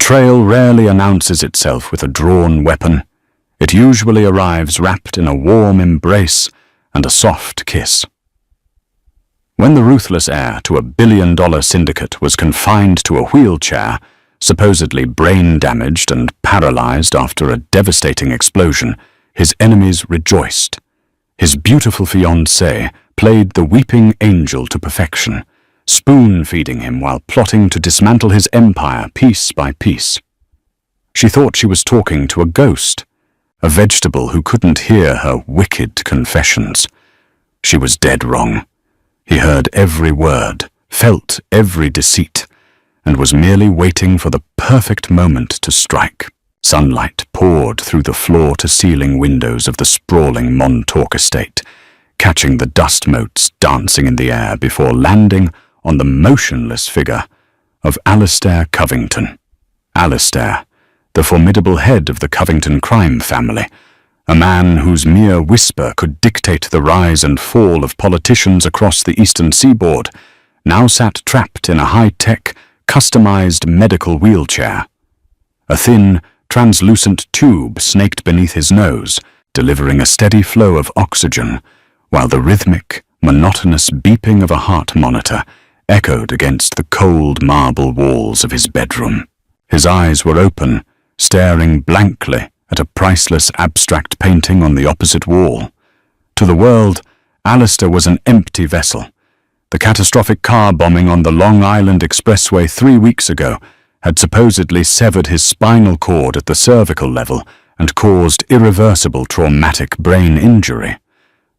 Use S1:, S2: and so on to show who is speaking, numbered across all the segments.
S1: Betrayal rarely announces itself with a drawn weapon. It usually arrives wrapped in a warm embrace and a soft kiss. When the ruthless heir to $1 billion syndicate was confined to a wheelchair, supposedly brain-damaged and paralyzed after a devastating explosion, his enemies rejoiced. His beautiful fiancée played the weeping angel to perfection, spoon-feeding him while plotting to dismantle his empire piece by piece. She thought she was talking to a ghost, a vegetable who couldn't hear her wicked confessions. She was dead wrong. He heard every word, felt every deceit, and was merely waiting for the perfect moment to strike. Sunlight poured through the floor-to-ceiling windows of the sprawling Montauk estate, catching the dust motes dancing in the air before landing on the motionless figure of Alistair Covington. Alistair, the formidable head of the Covington crime family, a man whose mere whisper could dictate the rise and fall of politicians across the eastern seaboard, now sat trapped in a high-tech, customized medical wheelchair. A thin, translucent tube snaked beneath his nose, delivering a steady flow of oxygen, while the rhythmic, monotonous beeping of a heart monitor echoed against the cold marble walls of his bedroom. His eyes were open, staring blankly at a priceless abstract painting on the opposite wall. To the world, Alistair was an empty vessel. The catastrophic car bombing on the Long Island Expressway 3 weeks ago had supposedly severed his spinal cord at the cervical level and caused irreversible traumatic brain injury.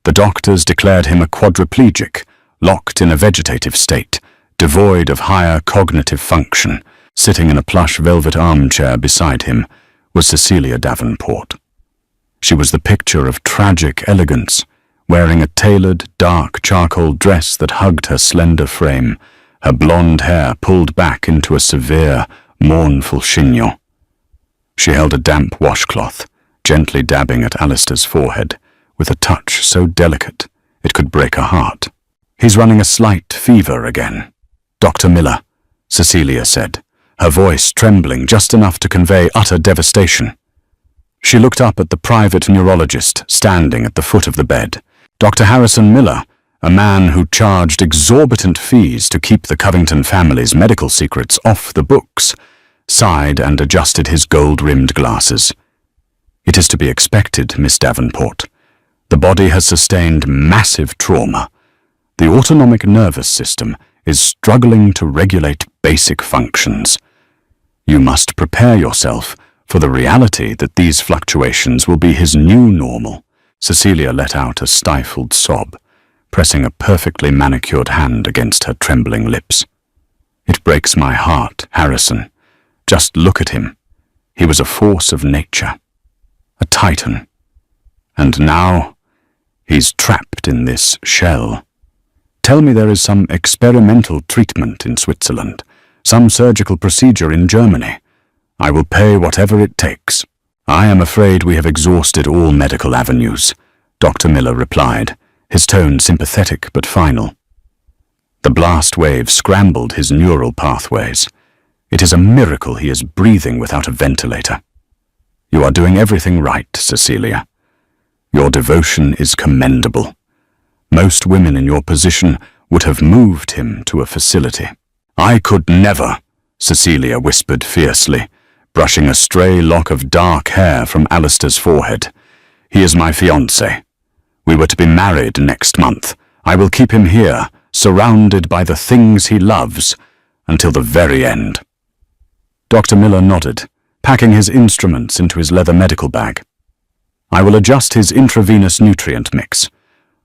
S1: The doctors declared him a quadriplegic, locked in a vegetative state, devoid of higher cognitive function. Sitting in a plush velvet armchair beside him was Cecilia Davenport. She was the picture of tragic elegance, wearing a tailored, dark charcoal dress that hugged her slender frame, her blonde hair pulled back into a severe, mournful chignon. She held a damp washcloth, gently dabbing at Alistair's forehead, with a touch so delicate it could break a heart. "He's running a slight fever again, Dr. Miller," Cecilia said, her voice trembling just enough to convey utter devastation. She looked up at the private neurologist standing at the foot of the bed. Dr. Harrison Miller, a man who charged exorbitant fees to keep the Covington family's medical secrets off the books, sighed and adjusted his gold-rimmed glasses. "It is to be expected, Miss Davenport. The body has sustained massive trauma. The autonomic nervous system is struggling to regulate basic functions. You must prepare yourself for the reality that these fluctuations will be his new normal." Cecilia let out a stifled sob, pressing a perfectly manicured hand against her trembling lips. "It breaks my heart, Harrison. Just look at him. He was a force of nature, a titan. And now he's trapped in this shell. Tell me there is some experimental treatment in Switzerland, some surgical procedure in Germany. I will pay whatever it takes." "I am afraid we have exhausted all medical avenues," Dr. Miller replied, his tone sympathetic but final. The blast wave scrambled his neural pathways. "It is a miracle he is breathing without a ventilator." "You are doing everything right, Cecilia. Your devotion is commendable. Most women in your position would have moved him to a facility." "I could never," Cecilia whispered fiercely, brushing a stray lock of dark hair from Alistair's forehead. "He is my fiancé. We were to be married next month. I will keep him here, surrounded by the things he loves, until the very end." Dr. Miller nodded, packing his instruments into his leather medical bag. "I will adjust his intravenous nutrient mix.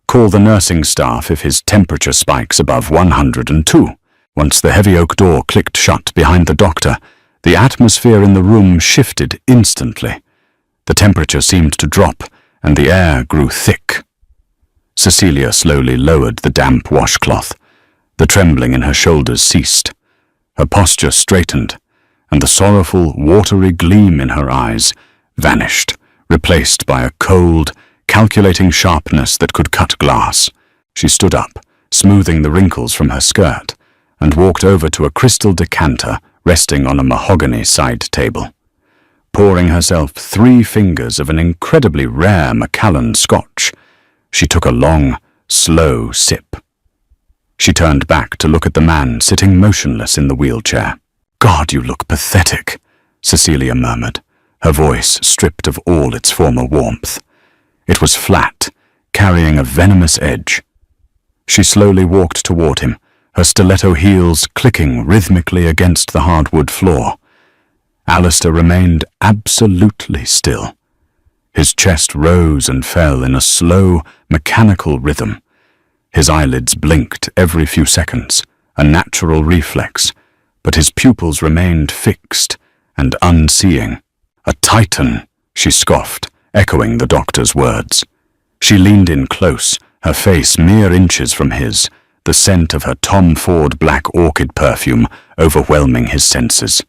S1: Call the nursing staff if his temperature spikes above 102. Once the heavy oak door clicked shut behind the doctor, the atmosphere in the room shifted instantly. The temperature seemed to drop, and the air grew thick. Cecilia slowly lowered the damp washcloth. The trembling in her shoulders ceased. Her posture straightened, and the sorrowful, watery gleam in her eyes vanished, replaced by a cold, calculating sharpness that could cut glass. She stood up, smoothing the wrinkles from her skirt, and walked over to a crystal decanter resting on a mahogany side table. Pouring herself 3 fingers of an incredibly rare Macallan Scotch, she took a long, slow sip. She turned back to look at the man sitting motionless in the wheelchair. "God, you look pathetic," Cecilia murmured, her voice stripped of all its former warmth. It was flat, carrying a venomous edge. She slowly walked toward him, her stiletto heels clicking rhythmically against the hardwood floor. Alistair remained absolutely still. His chest rose and fell in a slow, mechanical rhythm. His eyelids blinked every few seconds, a natural reflex, but his pupils remained fixed and unseeing. "A titan," she scoffed, echoing the doctor's words. She leaned in close, her face mere inches from his, the scent of her Tom Ford black orchid perfume overwhelming his senses.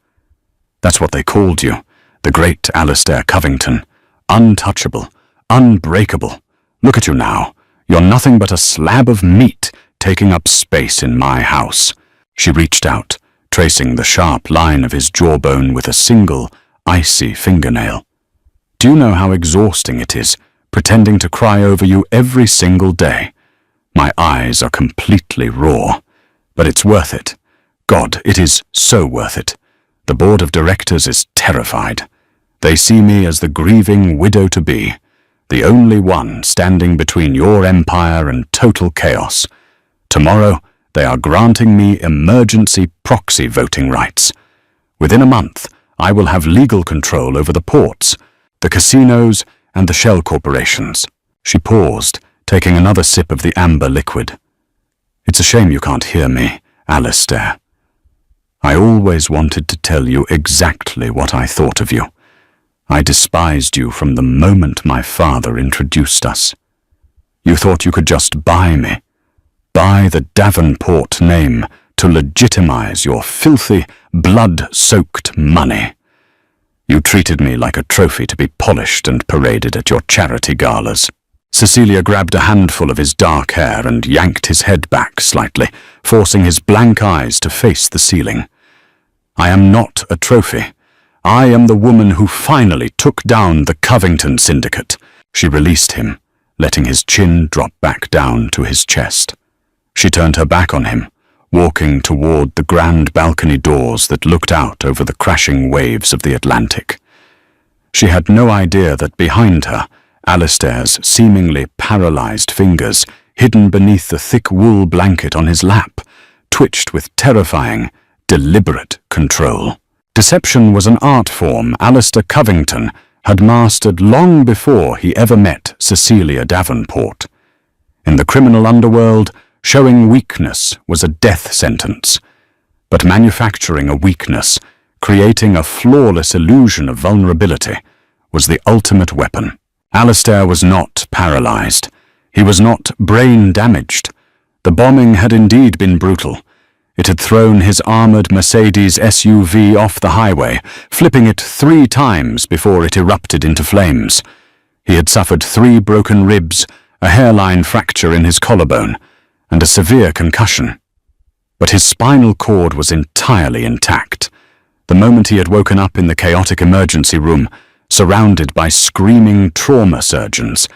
S1: "That's what they called you, the great Alistair Covington. Untouchable, unbreakable. Look at you now. You're nothing but a slab of meat taking up space in my house." She reached out, tracing the sharp line of his jawbone with a single, icy fingernail. "Do you know how exhausting it is, pretending to cry over you every single day? My eyes are completely raw, but it's worth it. God, it is so worth it. The board of directors is terrified. They see me as the grieving widow-to-be, the only one standing between your empire and total chaos. Tomorrow, they are granting me emergency proxy voting rights. Within a month, I will have legal control over the ports, the casinos, and the shell corporations." She paused, taking another sip of the amber liquid. "It's a shame you can't hear me, Alistair. I always wanted to tell you exactly what I thought of you. I despised you from the moment my father introduced us. You thought you could just buy me, buy the Davenport name to legitimize your filthy, blood-soaked money. You treated me like a trophy to be polished and paraded at your charity galas." Cecilia grabbed a handful of his dark hair and yanked his head back slightly, forcing his blank eyes to face the ceiling. "I am not a trophy. I am the woman who finally took down the Covington Syndicate." She released him, letting his chin drop back down to his chest. She turned her back on him, walking toward the grand balcony doors that looked out over the crashing waves of the Atlantic. She had no idea that behind her, Alistair's seemingly paralyzed fingers, hidden beneath the thick wool blanket on his lap, twitched with terrifying, deliberate control. Deception was an art form Alistair Covington had mastered long before he ever met Cecilia Davenport. In the criminal underworld, showing weakness was a death sentence, but manufacturing a weakness, creating a flawless illusion of vulnerability, was the ultimate weapon. Alistair was not paralyzed. He was not brain damaged. The bombing had indeed been brutal. It had thrown his armored Mercedes SUV off the highway, flipping it 3 times before it erupted into flames. He had suffered 3 broken ribs, a hairline fracture in his collarbone, and a severe concussion. But his spinal cord was entirely intact. The moment he had woken up in the chaotic emergency room, surrounded by screaming trauma surgeons,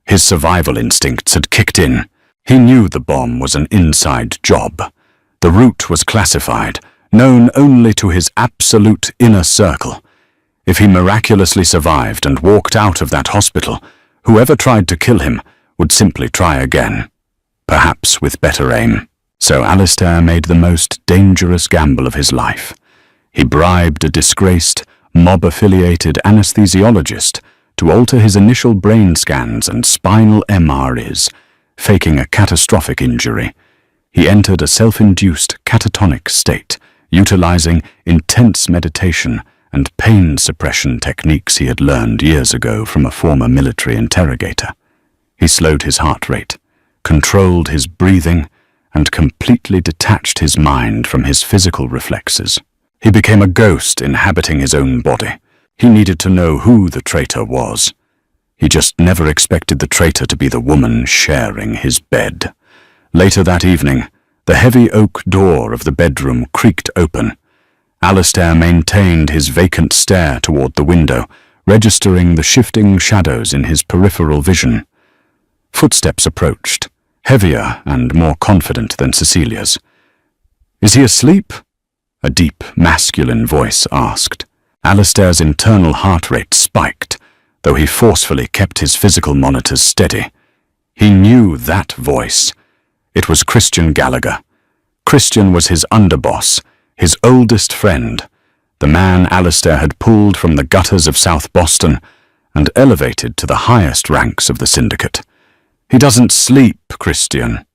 S1: his survival instincts had kicked in. He knew the bomb was an inside job. The route was classified, known only to his absolute inner circle. If he miraculously survived and walked out of that hospital, whoever tried to kill him would simply try again, perhaps with better aim. So Alistair made the most dangerous gamble of his life. He bribed a disgraced, mob-affiliated anesthesiologist to alter his initial brain scans and spinal MRIs, faking a catastrophic injury. He entered a self-induced catatonic state, utilizing intense meditation and pain suppression techniques he had learned years ago from a former military interrogator. He slowed his heart rate, controlled his breathing, and completely detached his mind from his physical reflexes. He became a ghost inhabiting his own body. He needed to know who the traitor was. He just never expected the traitor to be the woman sharing his bed. Later that evening, the heavy oak door of the bedroom creaked open, Alistair maintained his vacant stare toward the window, registering the shifting shadows in his peripheral vision. Footsteps approached, heavier and more confident than Cecilia's. "Is he asleep?" a deep, masculine voice asked. Alistair's internal heart rate spiked, though he forcefully kept his physical monitors steady. He knew that voice. It was Christian Gallagher. Christian was his underboss, his oldest friend, the man Alistair had pulled from the gutters of South Boston and elevated to the highest ranks of the syndicate. "He doesn't sleep, Christian.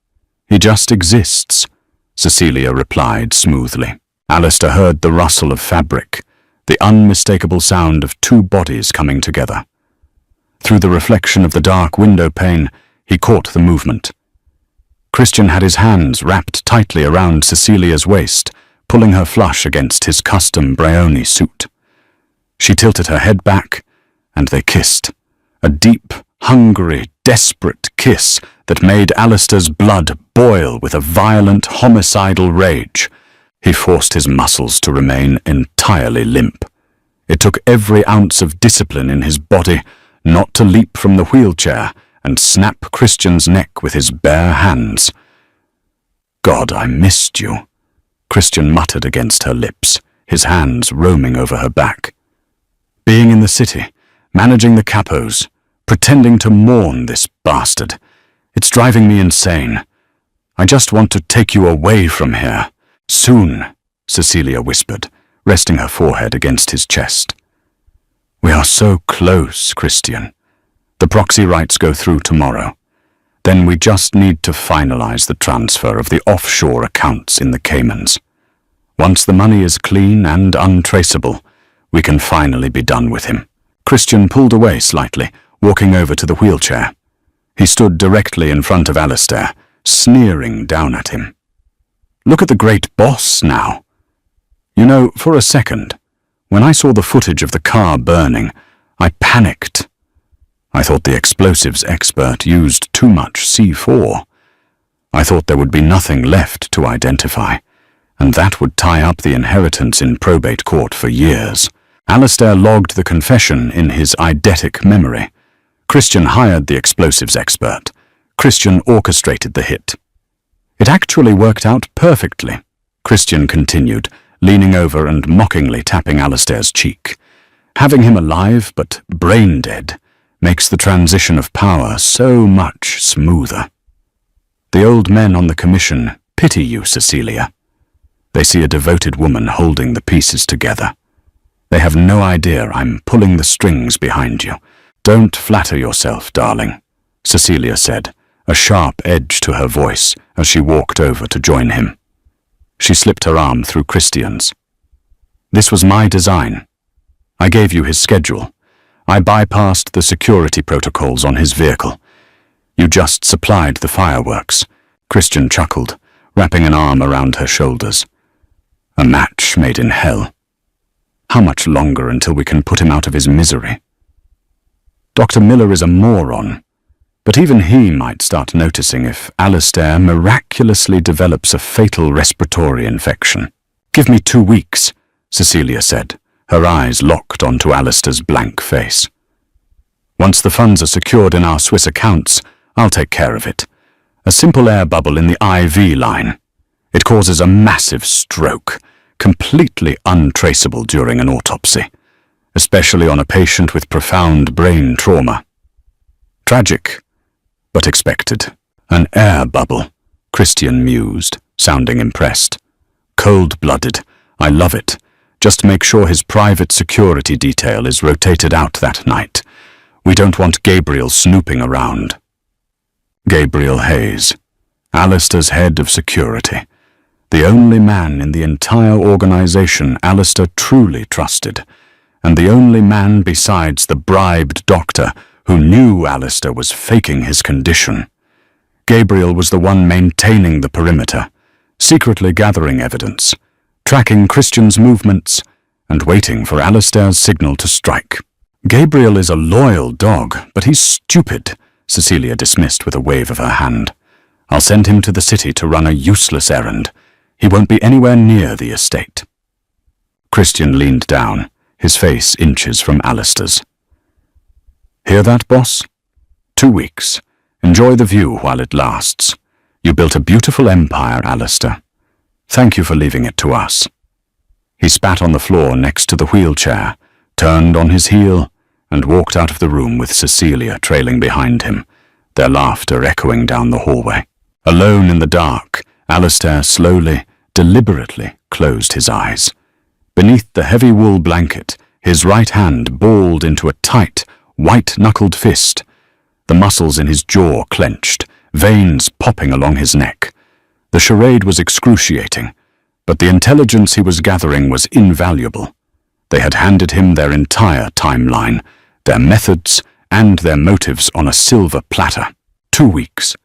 S1: He just exists," Cecilia replied smoothly. Alistair heard the rustle of fabric, the unmistakable sound of two bodies coming together. Through the reflection of the dark window pane, he caught the movement. Christian had his hands wrapped tightly around Cecilia's waist, pulling her flush against his custom Brioni suit. She tilted her head back, and they kissed. A deep, hungry, desperate kiss that made Alistair's blood boil with a violent, homicidal rage. He forced his muscles to remain entirely limp. It took every ounce of discipline in his body not to leap from the wheelchair and snap Christian's neck with his bare hands. "God, I missed you," Christian muttered against her lips, his hands roaming over her back. "Being in the city, managing the capos, pretending to mourn this bastard. It's driving me insane. I just want to take you away from here. Soon," Cecilia whispered, resting her forehead against his chest. "We are so close, Christian. The proxy rights go through tomorrow. Then we just need to finalize the transfer of the offshore accounts in the Caymans. Once the money is clean and untraceable, we can finally be done with him." Christian pulled away slightly, walking over to the wheelchair. He stood directly in front of Alistair, sneering down at him. "Look at the great boss now. You know, for a second, when I saw the footage of the car burning, I panicked. I thought the explosives expert used too much C4. I thought there would be nothing left to identify, and that would tie up the inheritance in probate court for years." Alistair logged the confession in his eidetic memory. Christian hired the explosives expert. Christian orchestrated the hit. "It actually worked out perfectly," Christian continued, leaning over and mockingly tapping Alistair's cheek. "Having him alive but brain dead makes the transition of power so much smoother. The old men on the commission pity you, Cecilia. They see a devoted woman holding the pieces together. They have no idea I'm pulling the strings behind you. Don't flatter yourself, darling," Cecilia said, a sharp edge to her voice as she walked over to join him. She slipped her arm through Christian's. "This was my design. I gave you his schedule. I bypassed the security protocols on his vehicle. You just supplied the fireworks." Christian chuckled, wrapping an arm around her shoulders. "A match made in hell. How much longer until we can put him out of his misery? Dr. Miller is a moron, but even he might start noticing if Alistair miraculously develops a fatal respiratory infection." "Give me 2 weeks," Cecilia said, her eyes locked onto Alistair's blank face. "Once the funds are secured in our Swiss accounts, I'll take care of it. A simple air bubble in the IV line. It causes a massive stroke, completely untraceable during an autopsy, especially on a patient with profound brain trauma. Tragic, but expected." "An air bubble," Christian mused, sounding impressed. "Cold-blooded. I love it. Just make sure his private security detail is rotated out that night. We don't want Gabriel snooping around." Gabriel Hayes, Alistair's head of security, the only man in the entire organization Alistair truly trusted, and the only man besides the bribed doctor who knew Alistair was faking his condition. Gabriel was the one maintaining the perimeter, secretly gathering evidence, tracking Christian's movements, and waiting for Alistair's signal to strike. "Gabriel is a loyal dog, but he's stupid," Cecilia dismissed with a wave of her hand. "I'll send him to the city to run a useless errand. He won't be anywhere near the estate." Christian leaned down, his face inches from Alistair's. Hear that, boss? 2 weeks. Enjoy the view while it lasts. You built a beautiful empire, Alistair. Thank you for leaving it to us. He spat on the floor next to the wheelchair, turned on his heel, and walked out of the room with Cecilia trailing behind him, their laughter echoing down the hallway. Alone in the dark, Alistair slowly, deliberately closed his eyes. Beneath the heavy wool blanket, his right hand balled into a tight, white-knuckled fist. The muscles in his jaw clenched, veins popping along his neck. The charade was excruciating, but the intelligence he was gathering was invaluable. They had handed him their entire timeline, their methods, and their motives on a silver platter. 2 weeks.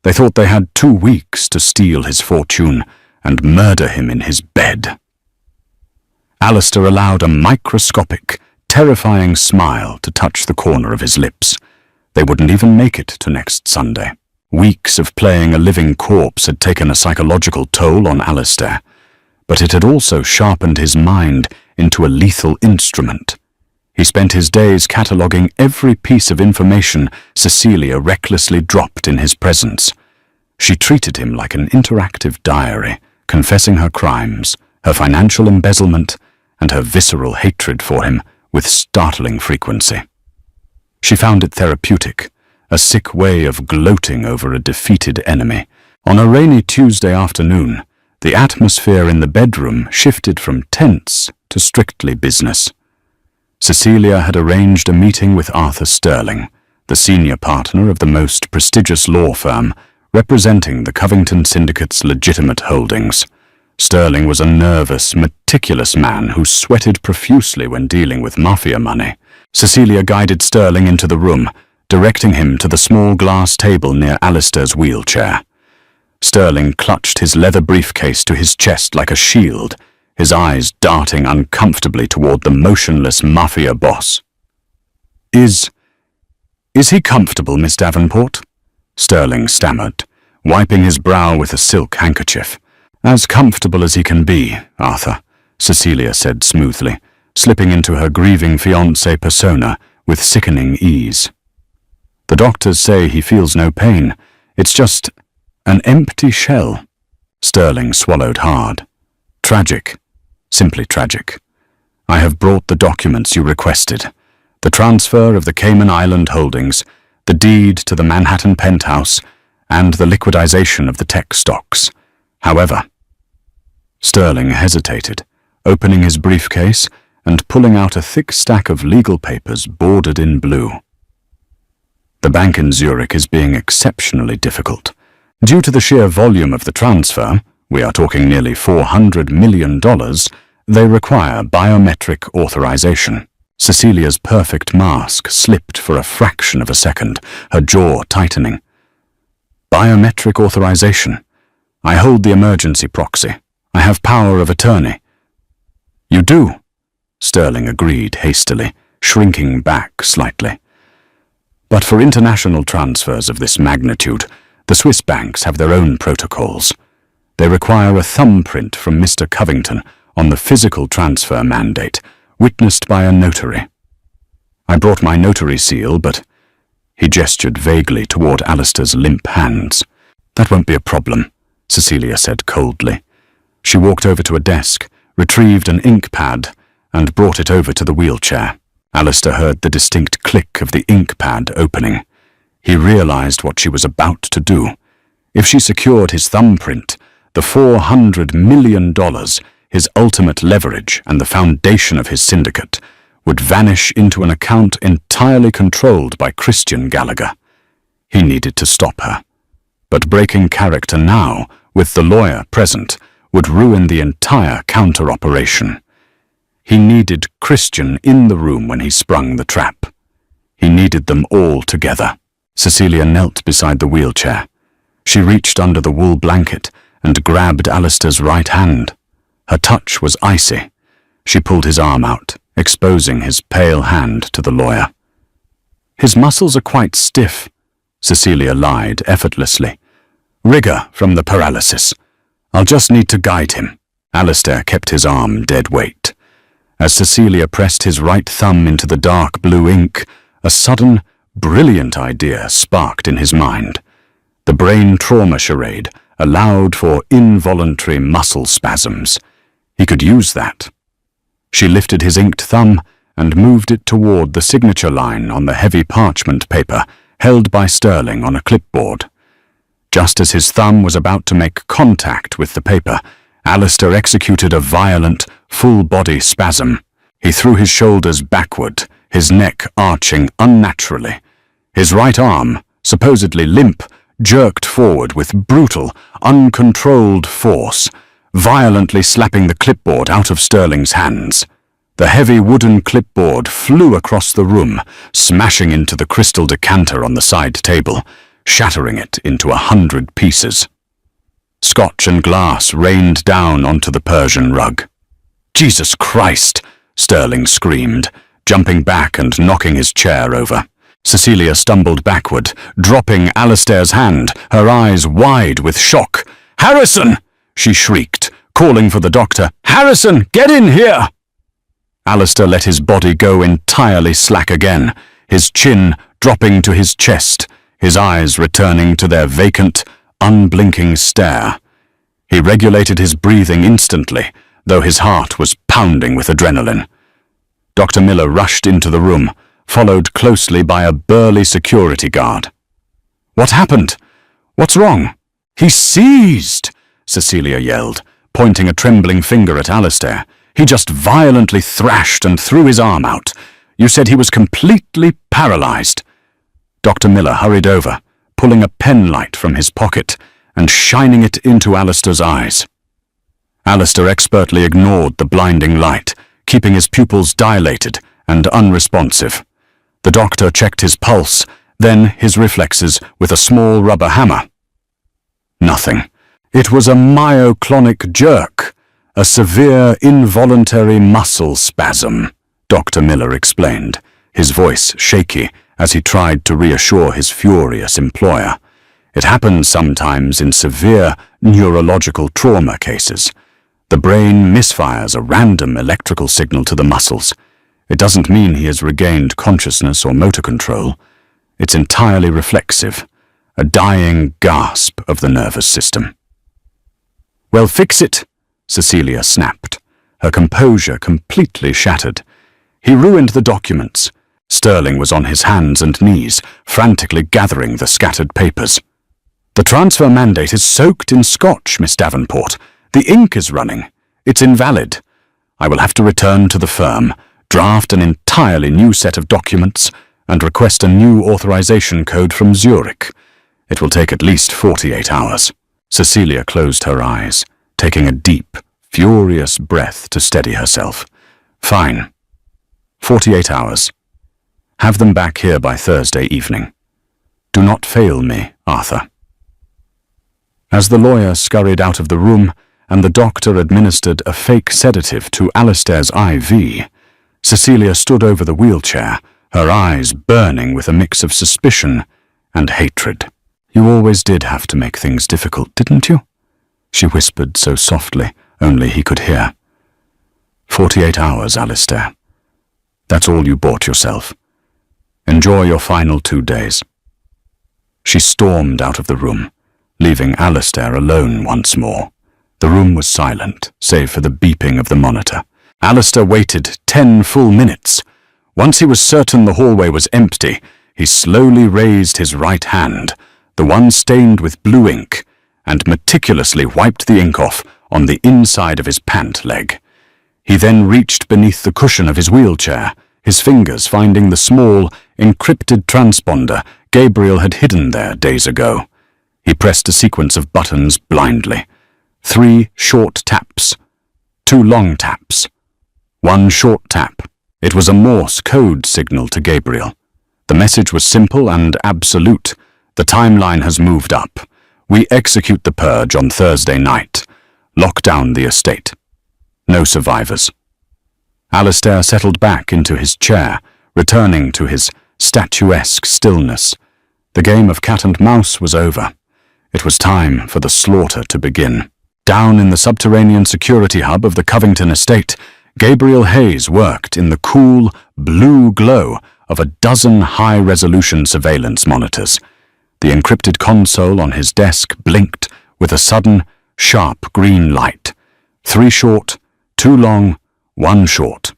S1: They thought they had 2 weeks to steal his fortune and murder him in his bed. Alistair allowed a microscopic, terrifying smile to touch the corner of his lips. They wouldn't even make it to next Sunday. Weeks of playing a living corpse had taken a psychological toll on Alistair, but it had also sharpened his mind into a lethal instrument. He spent his days cataloguing every piece of information Cecilia recklessly dropped in his presence. She treated him like an interactive diary, confessing her crimes, her financial embezzlement, and her visceral hatred for him with startling frequency. She found it therapeutic, a sick way of gloating over a defeated enemy. On a rainy Tuesday afternoon, the atmosphere in the bedroom shifted from tense to strictly business. Cecilia had arranged a meeting with Arthur Sterling, the senior partner of the most prestigious law firm representing the Covington Syndicate's legitimate holdings. Sterling was a nervous, meticulous man who sweated profusely when dealing with Mafia money. Cecilia guided Sterling into the room, directing him to the small glass table near Alistair's wheelchair. Sterling clutched his leather briefcase to his chest like a shield, his eyes darting uncomfortably toward the motionless Mafia boss. Is he comfortable, Miss Davenport? Sterling stammered, wiping his brow with a silk handkerchief. As comfortable as he can be, Arthur, Cecilia said smoothly, slipping into her grieving fiancé persona with sickening ease. The doctors say he feels no pain. It's just an empty shell. Sterling swallowed hard. Tragic. Simply tragic. I have brought the documents you requested. The transfer of the Cayman Island holdings, the deed to the Manhattan penthouse, and the liquidization of the tech stocks. However, Sterling hesitated, opening his briefcase and pulling out a thick stack of legal papers bordered in blue. The bank in Zurich is being exceptionally difficult. Due to the sheer volume of the transfer, we are talking nearly $400 million, they require biometric authorization. Cecilia's perfect mask slipped for a fraction of a second, her jaw tightening. Biometric authorization. I hold the emergency proxy. I have power of attorney. You do? Sterling agreed hastily, shrinking back slightly. But for international transfers of this magnitude, the Swiss banks have their own protocols. They require a thumbprint from Mr. Covington on the physical transfer mandate, witnessed by a notary. I brought my notary seal, but he gestured vaguely toward Alistair's limp hands. That won't be a problem, Cecilia said coldly. She walked over to a desk, retrieved an ink pad, and brought it over to the wheelchair. Alistair heard the distinct click of the ink pad opening. He realized what she was about to do. If she secured his thumbprint, the $400 million, his ultimate leverage and the foundation of his syndicate, would vanish into an account entirely controlled by Christian Gallagher. He needed to stop her. But breaking character now, with the lawyer present, would ruin the entire counter-operation. He needed Christian in the room when he sprung the trap. He needed them all together. Cecilia knelt beside the wheelchair. She reached under the wool blanket and grabbed Alistair's right hand. Her touch was icy. She pulled his arm out, exposing his pale hand to the lawyer. His muscles are quite stiff, Cecilia lied effortlessly. Rigor from the paralysis. I'll just need to guide him. Alistair kept his arm dead weight. As Cecilia pressed his right thumb into the dark blue ink, a sudden, brilliant idea sparked in his mind. The brain trauma charade allowed for involuntary muscle spasms. He could use that. She lifted his inked thumb and moved it toward the signature line on the heavy parchment paper held by Sterling on a clipboard. Just as his thumb was about to make contact with the paper, Alistair executed a violent, full-body spasm. He threw his shoulders backward, his neck arching unnaturally. His right arm, supposedly limp, jerked forward with brutal, uncontrolled force, violently slapping the clipboard out of Sterling's hands. The heavy wooden clipboard flew across the room, smashing into the crystal decanter on the side table, shattering it into 100 pieces. Scotch and glass rained down onto the Persian rug. "Jesus Christ!" Sterling screamed, jumping back and knocking his chair over. Cecilia stumbled backward, dropping Alistair's hand, her eyes wide with shock. "Harrison!" she shrieked, calling for the doctor. "Harrison, get in here!" Alistair let his body go entirely slack again, his chin dropping to his chest, his eyes returning to their vacant, unblinking stare. He regulated his breathing instantly, though his heart was pounding with adrenaline. Dr. Miller rushed into the room, followed closely by a burly security guard. "What happened? What's wrong?" "He seized!" Cecilia yelled, pointing a trembling finger at Alistair. "He just violently thrashed and threw his arm out. You said he was completely paralyzed." Dr. Miller hurried over, pulling a pen light from his pocket and shining it into Alistair's eyes. Alistair expertly ignored the blinding light, keeping his pupils dilated and unresponsive. The doctor checked his pulse, then his reflexes with a small rubber hammer. Nothing. It was a myoclonic jerk, a severe involuntary muscle spasm, Dr. Miller explained, his voice shaky as he tried to reassure his furious employer. It happens sometimes in severe neurological trauma cases. The brain misfires a random electrical signal to the muscles. It doesn't mean he has regained consciousness or motor control. It's entirely reflexive, a dying gasp of the nervous system. "Well, fix it," Cecilia snapped, her composure completely shattered. He ruined the documents. Sterling was on his hands and knees, frantically gathering the scattered papers. "The transfer mandate is soaked in scotch, Miss Davenport. The ink is running. It's invalid. I will have to return to the firm, draft an entirely new set of documents, and request a new authorization code from Zurich. It will take at least 48 hours. Cecilia closed her eyes, taking a deep, furious breath to steady herself. "Fine. 48 hours. Have them back here by Thursday evening. Do not fail me, Arthur." As the lawyer scurried out of the room and the doctor administered a fake sedative to Alistair's IV, Cecilia stood over the wheelchair, her eyes burning with a mix of suspicion and hatred. "You always did have to make things difficult, didn't you?" she whispered so softly only he could hear. 48 hours, Alistair. That's all you bought yourself. Enjoy your final 2 days. She stormed out of the room, leaving Alistair alone once more. The room was silent, save for the beeping of the monitor. Alistair waited 10 full minutes. Once he was certain the hallway was empty, he slowly raised his right hand, the one stained with blue ink, and meticulously wiped the ink off on the inside of his pant leg. He then reached beneath the cushion of his wheelchair, his fingers finding the small, encrypted transponder Gabriel had hidden there days ago. He pressed a sequence of buttons blindly. 3 short taps. 2 long taps. 1 short tap. It was a Morse code signal to Gabriel. The message was simple and absolute. The timeline has moved up. We execute the purge on Thursday night. Lock down the estate. No survivors. Alistair settled back into his chair, returning to his statuesque stillness. The game of cat and mouse was over. It was time for the slaughter to begin. Down in the subterranean security hub of the Covington estate, Gabriel Hayes worked in the cool, blue glow of a dozen high-resolution surveillance monitors. The encrypted console on his desk blinked with a sudden, sharp green light. 3 short, 2 long, 1 short.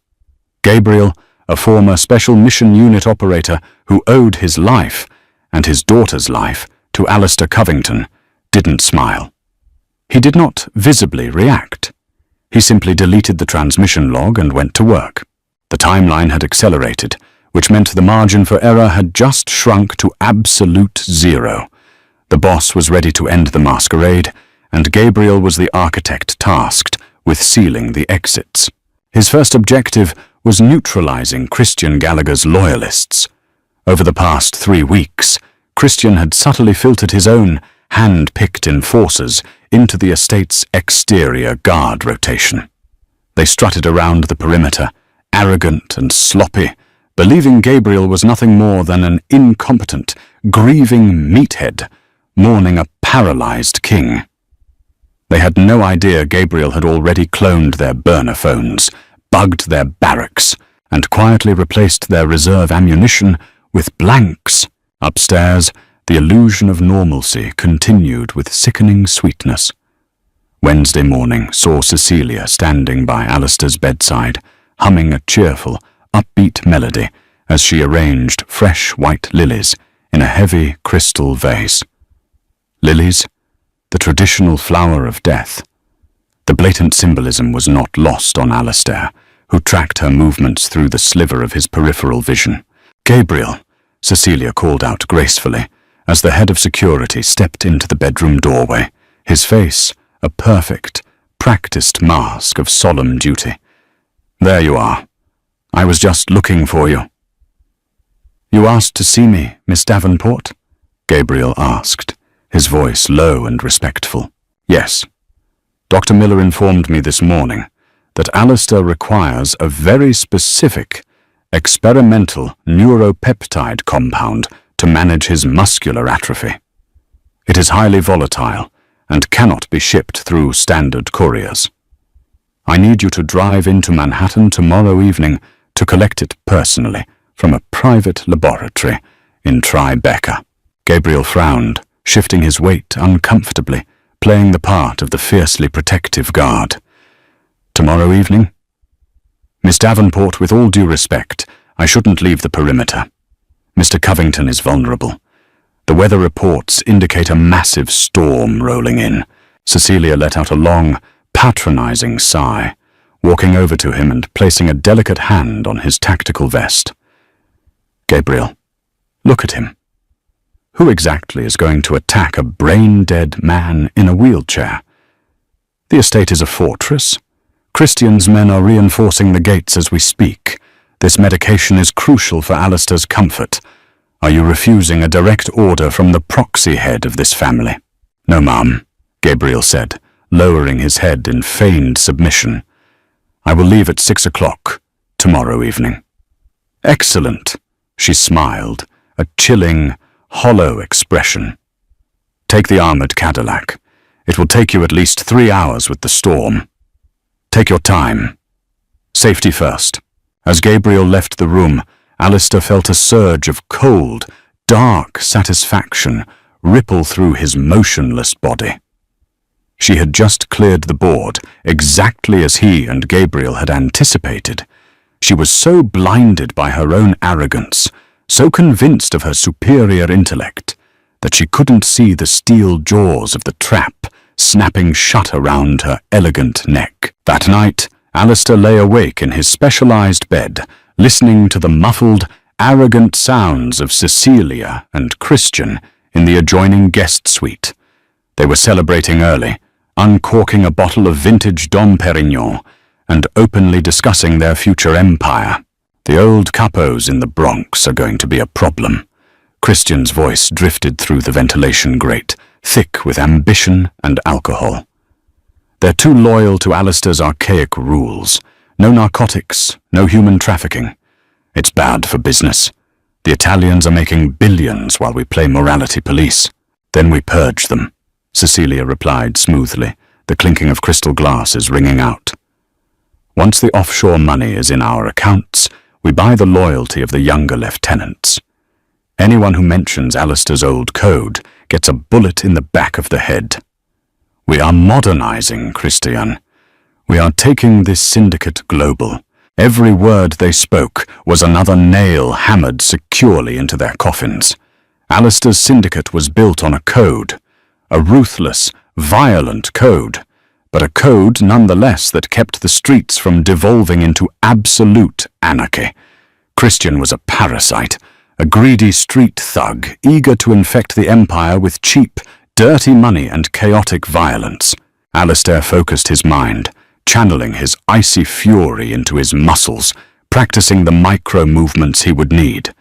S1: Gabriel, a former Special Mission Unit operator who owed his life and his daughter's life to Alistair Covington, didn't smile. He did not visibly react. He simply deleted the transmission log and went to work. The timeline had accelerated, which meant the margin for error had just shrunk to absolute zero. The boss was ready to end the masquerade, and Gabriel was the architect tasked with sealing the exits. His first objective was neutralizing Christian Gallagher's loyalists. Over the past 3 weeks, Christian had subtly filtered his own hand-picked enforcers into the estate's exterior guard rotation. They strutted around the perimeter, arrogant and sloppy, believing Gabriel was nothing more than an incompetent, grieving meathead mourning a paralyzed king. They had no idea Gabriel had already cloned their burner phones, bugged their barracks, and quietly replaced their reserve ammunition with blanks. Upstairs, the illusion of normalcy continued with sickening sweetness. Wednesday morning saw Cecilia standing by Alistair's bedside, humming a cheerful, upbeat melody as she arranged fresh white lilies in a heavy crystal vase. Lilies, the traditional flower of death. The blatant symbolism was not lost on Alistair, who tracked her movements through the sliver of his peripheral vision. "Gabriel," Cecilia called out gracefully, as the head of security stepped into the bedroom doorway, his face a perfect, practiced mask of solemn duty. "There you are. I was just looking for you." "You asked to see me, Miss Davenport?" Gabriel asked, his voice low and respectful. "Yes. Dr. Miller informed me this morning that Alistair requires a very specific, experimental neuropeptide compound to manage his muscular atrophy. It is highly volatile and cannot be shipped through standard couriers. I need you to drive into Manhattan tomorrow evening to collect it personally from a private laboratory in Tribeca." Gabriel frowned, shifting his weight uncomfortably, playing the part of the fiercely protective guard. "Tomorrow evening? Miss Davenport, with all due respect, I shouldn't leave the perimeter. Mr. Covington is vulnerable. The weather reports indicate a massive storm rolling in." Cecilia let out a long, patronizing sigh, walking over to him and placing a delicate hand on his tactical vest. "Gabriel, look at him. Who exactly is going to attack a brain-dead man in a wheelchair? The estate is a fortress. Christian's men are reinforcing the gates as we speak. This medication is crucial for Alistair's comfort. Are you refusing a direct order from the proxy head of this family?" "No, ma'am," Gabriel said, lowering his head in feigned submission. "I will leave at 6 o'clock tomorrow evening." "Excellent," she smiled, a chilling, hollow expression. "Take the armored Cadillac. It will take you at least 3 hours with the storm. Take your time. Safety first." As Gabriel left the room, Alistair felt a surge of cold, dark satisfaction ripple through his motionless body. She had just cleared the board, exactly as he and Gabriel had anticipated. She was so blinded by her own arrogance, so convinced of her superior intellect, that she couldn't see the steel jaws of the trap snapping shut around her elegant neck. That night, Alistair lay awake in his specialized bed, listening to the muffled, arrogant sounds of Cecilia and Christian in the adjoining guest suite. They were celebrating early, uncorking a bottle of vintage Dom Perignon and openly discussing their future empire. "The old capos in the Bronx are going to be a problem." Christian's voice drifted through the ventilation grate, thick with ambition and alcohol. "They're too loyal to Alistair's archaic rules. No narcotics, no human trafficking. It's bad for business. The Italians are making billions while we play morality police. Then we purge them," Cecilia replied smoothly, the clinking of crystal glasses ringing out. Once the offshore money is in our accounts, we buy the loyalty of the younger lieutenants. Anyone who mentions Alistair's old code gets a bullet in the back of the head. We are modernizing, Christian. We are taking this syndicate global. Every word they spoke was another nail hammered securely into their coffins. Alistair's syndicate was built on a code, a ruthless, violent code, but a code nonetheless that kept the streets from devolving into absolute anarchy. Christian was a parasite, a greedy street thug, eager to infect the empire with cheap, dirty money and chaotic violence. Alistair focused his mind, channeling his icy fury into his muscles, practicing the micro-movements he would need.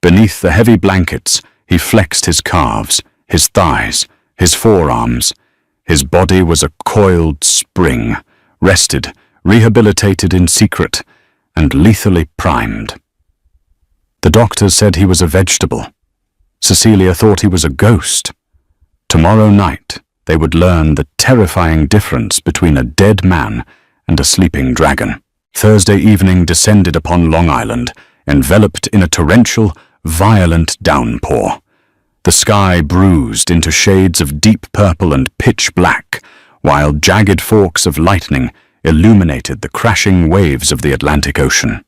S1: Beneath the heavy blankets, he flexed his calves, his thighs, his forearms. His body was a coiled spring, rested, rehabilitated in secret, and lethally primed. The doctors said he was a vegetable. Cecilia thought he was a ghost. Tomorrow night, they would learn the terrifying difference between a dead man and a sleeping dragon. Thursday evening descended upon Long Island, enveloped in a torrential, violent downpour. The sky bruised into shades of deep purple and pitch black, while jagged forks of lightning illuminated the crashing waves of the Atlantic Ocean.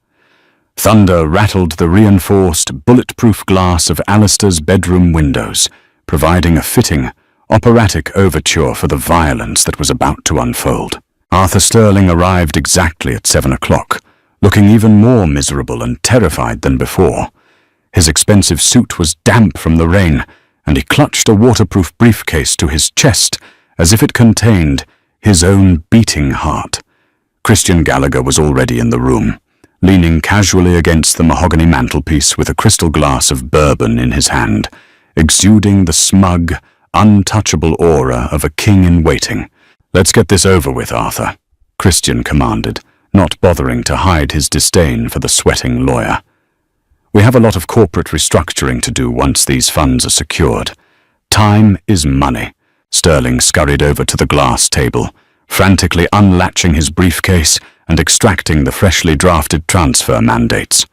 S1: Thunder rattled the reinforced, bulletproof glass of Alistair's bedroom windows, providing a fitting, operatic overture for the violence that was about to unfold. Arthur Sterling arrived exactly at 7 o'clock, looking even more miserable and terrified than before. His expensive suit was damp from the rain, and he clutched a waterproof briefcase to his chest as if it contained his own beating heart. Christian Gallagher was already in the room, leaning casually against the mahogany mantelpiece with a crystal glass of bourbon in his hand, exuding the smug, untouchable aura of a king in waiting. "Let's get this over with, Arthur," Christian commanded, not bothering to hide his disdain for the sweating lawyer. "We have a lot of corporate restructuring to do once these funds are secured. Time is money." Sterling scurried over to the glass table, frantically unlatching his briefcase and extracting the freshly drafted transfer mandates.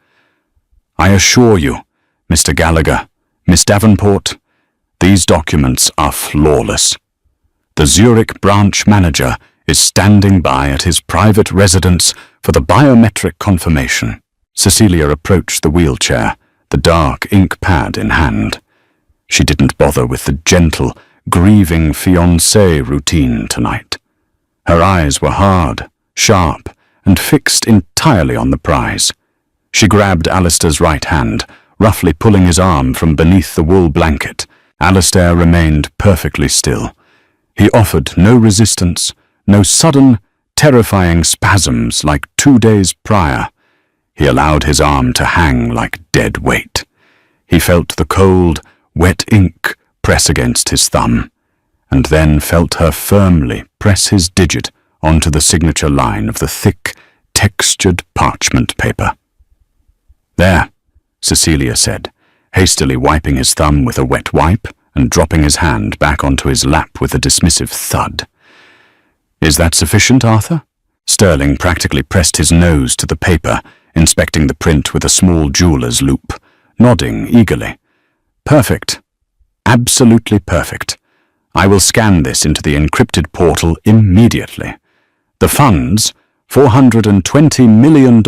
S1: "I assure you, Mr. Gallagher, Miss Davenport, these documents are flawless. The Zurich branch manager is standing by at his private residence for the biometric confirmation." Cecilia approached the wheelchair, the dark ink pad in hand. She didn't bother with the gentle, grieving fiancée routine tonight. Her eyes were hard, sharp, and fixed entirely on the prize. She grabbed Alistair's right hand, roughly pulling his arm from beneath the wool blanket. Alistair remained perfectly still. He offered no resistance, no sudden, terrifying spasms like 2 days prior. He allowed his arm to hang like dead weight. He felt the cold, wet ink press against his thumb, and then felt her firmly press his digit onto the signature line of the thick, textured parchment paper. "There," Cecilia said, hastily wiping his thumb with a wet wipe and dropping his hand back onto his lap with a dismissive thud. "Is that sufficient, Arthur?" Sterling practically pressed his nose to the paper, inspecting the print with a small jeweler's loupe, nodding eagerly. "Perfect. Absolutely perfect. I will scan this into the encrypted portal immediately. The funds, $420 million,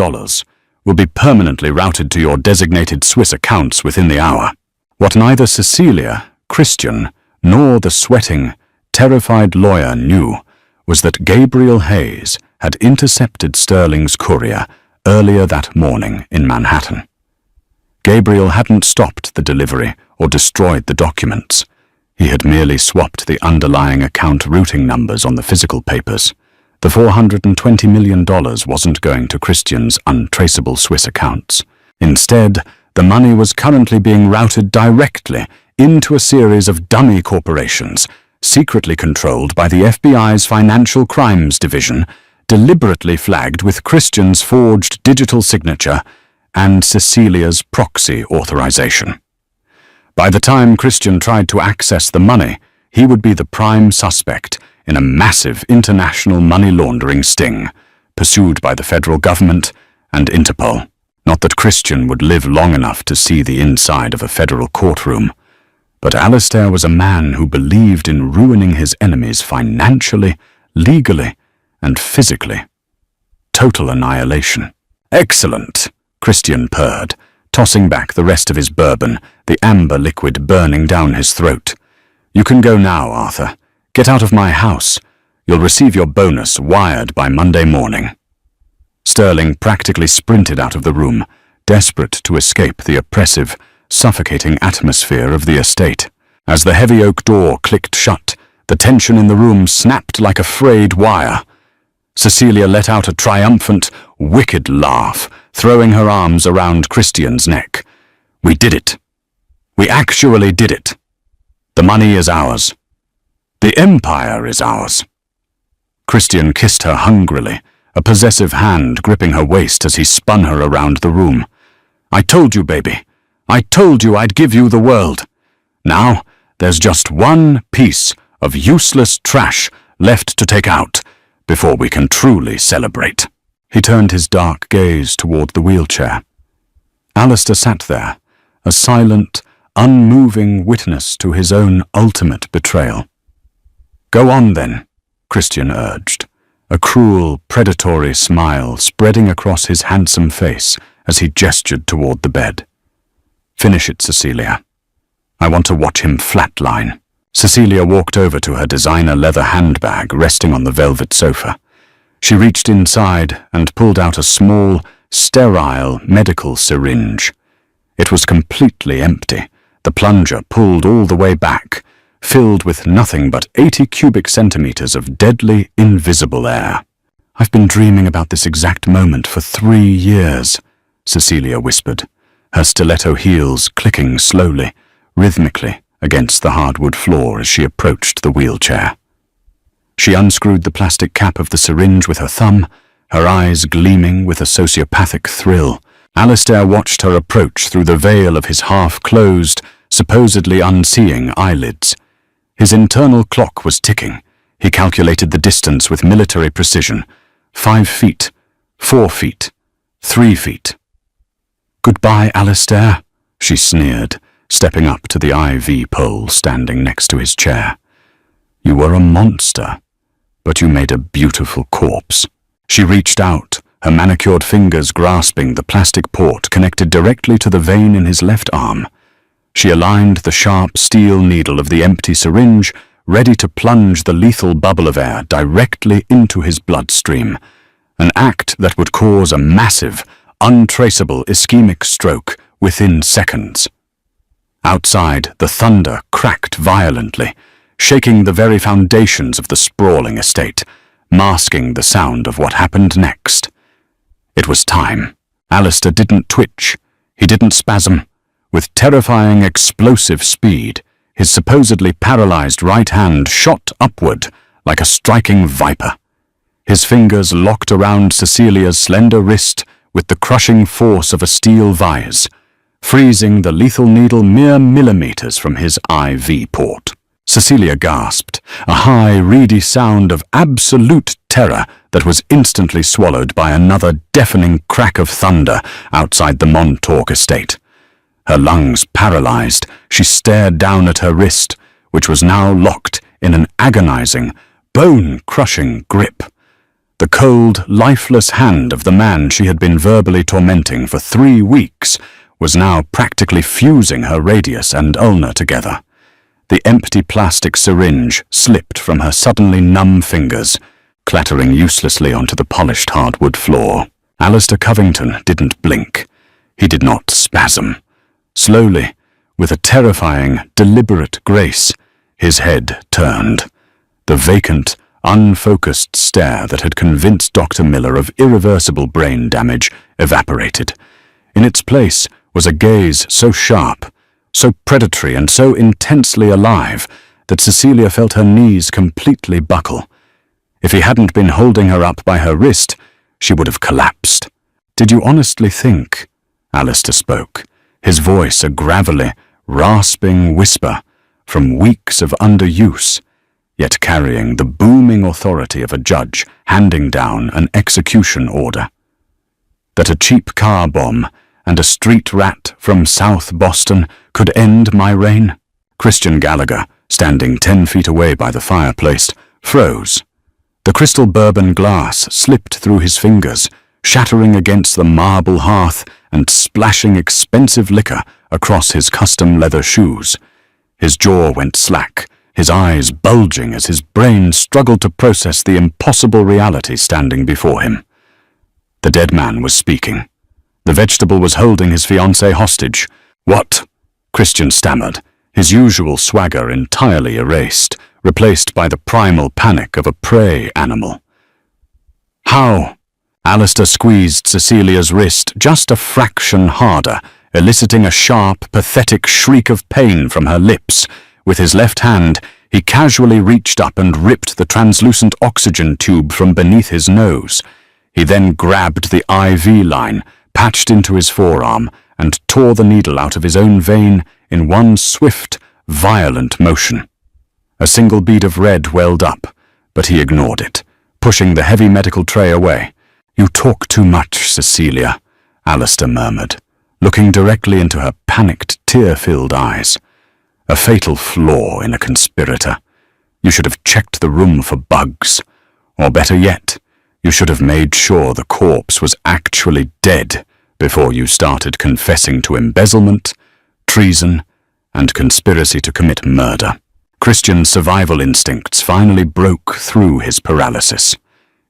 S1: will be permanently routed to your designated Swiss accounts within the hour." What neither Cecilia, Christian, nor the sweating, terrified lawyer knew was that Gabriel Hayes had intercepted Sterling's courier earlier that morning in Manhattan. Gabriel hadn't stopped the delivery or destroyed the documents. He had merely swapped the underlying account routing numbers on the physical papers. The $420 million wasn't going to Christian's untraceable Swiss accounts. Instead, the money was currently being routed directly into a series of dummy corporations, secretly controlled by the FBI's Financial Crimes Division, deliberately flagged with Christian's forged digital signature and Cecilia's proxy authorization. By the time Christian tried to access the money, he would be the prime suspect in a massive international money laundering sting, pursued by the federal government and Interpol. Not that Christian would live long enough to see the inside of a federal courtroom, but Alistair was a man who believed in ruining his enemies financially, legally, and physically. Total annihilation. "Excellent," Christian purred, tossing back the rest of his bourbon, the amber liquid burning down his throat. "You can go now, Arthur. Get out of my house. You'll receive your bonus wired by Monday morning." Sterling practically sprinted out of the room, desperate to escape the oppressive, suffocating atmosphere of the estate. As the heavy oak door clicked shut, the tension in the room snapped like a frayed wire. Cecilia let out a triumphant, wicked laugh, throwing her arms around Christian's neck. "We did it. We actually did it. The money is ours. The empire is ours." Christian kissed her hungrily, a possessive hand gripping her waist as he spun her around the room. "I told you, baby. I told you I'd give you the world. Now, there's just one piece of useless trash left to take out before we can truly celebrate." He turned his dark gaze toward the wheelchair. Alistair sat there, a silent, unmoving witness to his own ultimate betrayal. "Go on then," Christian urged, a cruel, predatory smile spreading across his handsome face as he gestured toward the bed. "Finish it, Cecilia. I want to watch him flatline." Cecilia walked over to her designer leather handbag resting on the velvet sofa. She reached inside and pulled out a small, sterile medical syringe. It was completely empty, the plunger pulled all the way back, filled with nothing but 80 cubic centimeters of deadly, invisible air. "I've been dreaming about this exact moment for 3 years, Cecilia whispered, her stiletto heels clicking slowly, rhythmically, against the hardwood floor as she approached the wheelchair. She unscrewed the plastic cap of the syringe with her thumb, her eyes gleaming with a sociopathic thrill. Alistair watched her approach through the veil of his half-closed, supposedly unseeing eyelids. His internal clock was ticking. He calculated the distance with military precision. 5 feet, 4 feet, 3 feet. "Goodbye, Alistair," she sneered, stepping up to the IV pole standing next to his chair. "You were a monster, but you made a beautiful corpse." She reached out, her manicured fingers grasping the plastic port connected directly to the vein in his left arm. She aligned the sharp steel needle of the empty syringe, ready to plunge the lethal bubble of air directly into his bloodstream, an act that would cause a massive, untraceable ischemic stroke within seconds. Outside, the thunder cracked violently, shaking the very foundations of the sprawling estate, masking the sound of what happened next. It was time. Alistair didn't twitch. He didn't spasm. With terrifying, explosive speed, his supposedly paralyzed right hand shot upward like a striking viper. His fingers locked around Cecilia's slender wrist with the crushing force of a steel vise, freezing the lethal needle mere millimeters from his IV port. Cecilia gasped, a high, reedy sound of absolute terror that was instantly swallowed by another deafening crack of thunder outside the Montauk estate. Her lungs paralyzed, she stared down at her wrist, which was now locked in an agonizing, bone-crushing grip. The cold, lifeless hand of the man she had been verbally tormenting for 3 weeks was now practically fusing her radius and ulna together. The empty plastic syringe slipped from her suddenly numb fingers, clattering uselessly onto the polished hardwood floor. Alistair Covington didn't blink. He did not spasm. Slowly, with a terrifying, deliberate grace, his head turned. The vacant, unfocused stare that had convinced Dr. Miller of irreversible brain damage evaporated. In its place was a gaze so sharp, so predatory and so intensely alive that Cecilia felt her knees completely buckle. If he hadn't been holding her up by her wrist, she would have collapsed. "Did you honestly think?" Alistair spoke, his voice a gravelly, rasping whisper from weeks of underuse. yet carrying the booming authority of a judge handing down an execution order. That a cheap car bomb and a street rat from South Boston could end my reign? Christian Gallagher, standing 10 feet away by the fireplace, froze. The crystal bourbon glass slipped through his fingers, shattering against the marble hearth and splashing expensive liquor across his custom leather shoes. His jaw went slack, his eyes bulging as his brain struggled to process the impossible reality standing before him. The dead man was speaking. The vegetable was holding his fiancée hostage. "What?" Christian stammered, his usual swagger entirely erased, replaced by the primal panic of a prey animal. "How?" Alistair squeezed Cecilia's wrist just a fraction harder, eliciting a sharp, pathetic shriek of pain from her lips. With his left hand, he casually reached up and ripped the translucent oxygen tube from beneath his nose. He then grabbed the IV line, patched into his forearm, and tore the needle out of his own vein in one swift, violent motion. A single bead of red welled up, but he ignored it, pushing the heavy medical tray away. "You talk too much, Cecilia," Alistair murmured, looking directly into her panicked, tear-filled eyes. A fatal flaw in a conspirator. You should have checked the room for bugs. Or better yet, you should have made sure the corpse was actually dead before you started confessing to embezzlement, treason, and conspiracy to commit murder. Christian's survival instincts finally broke through his paralysis.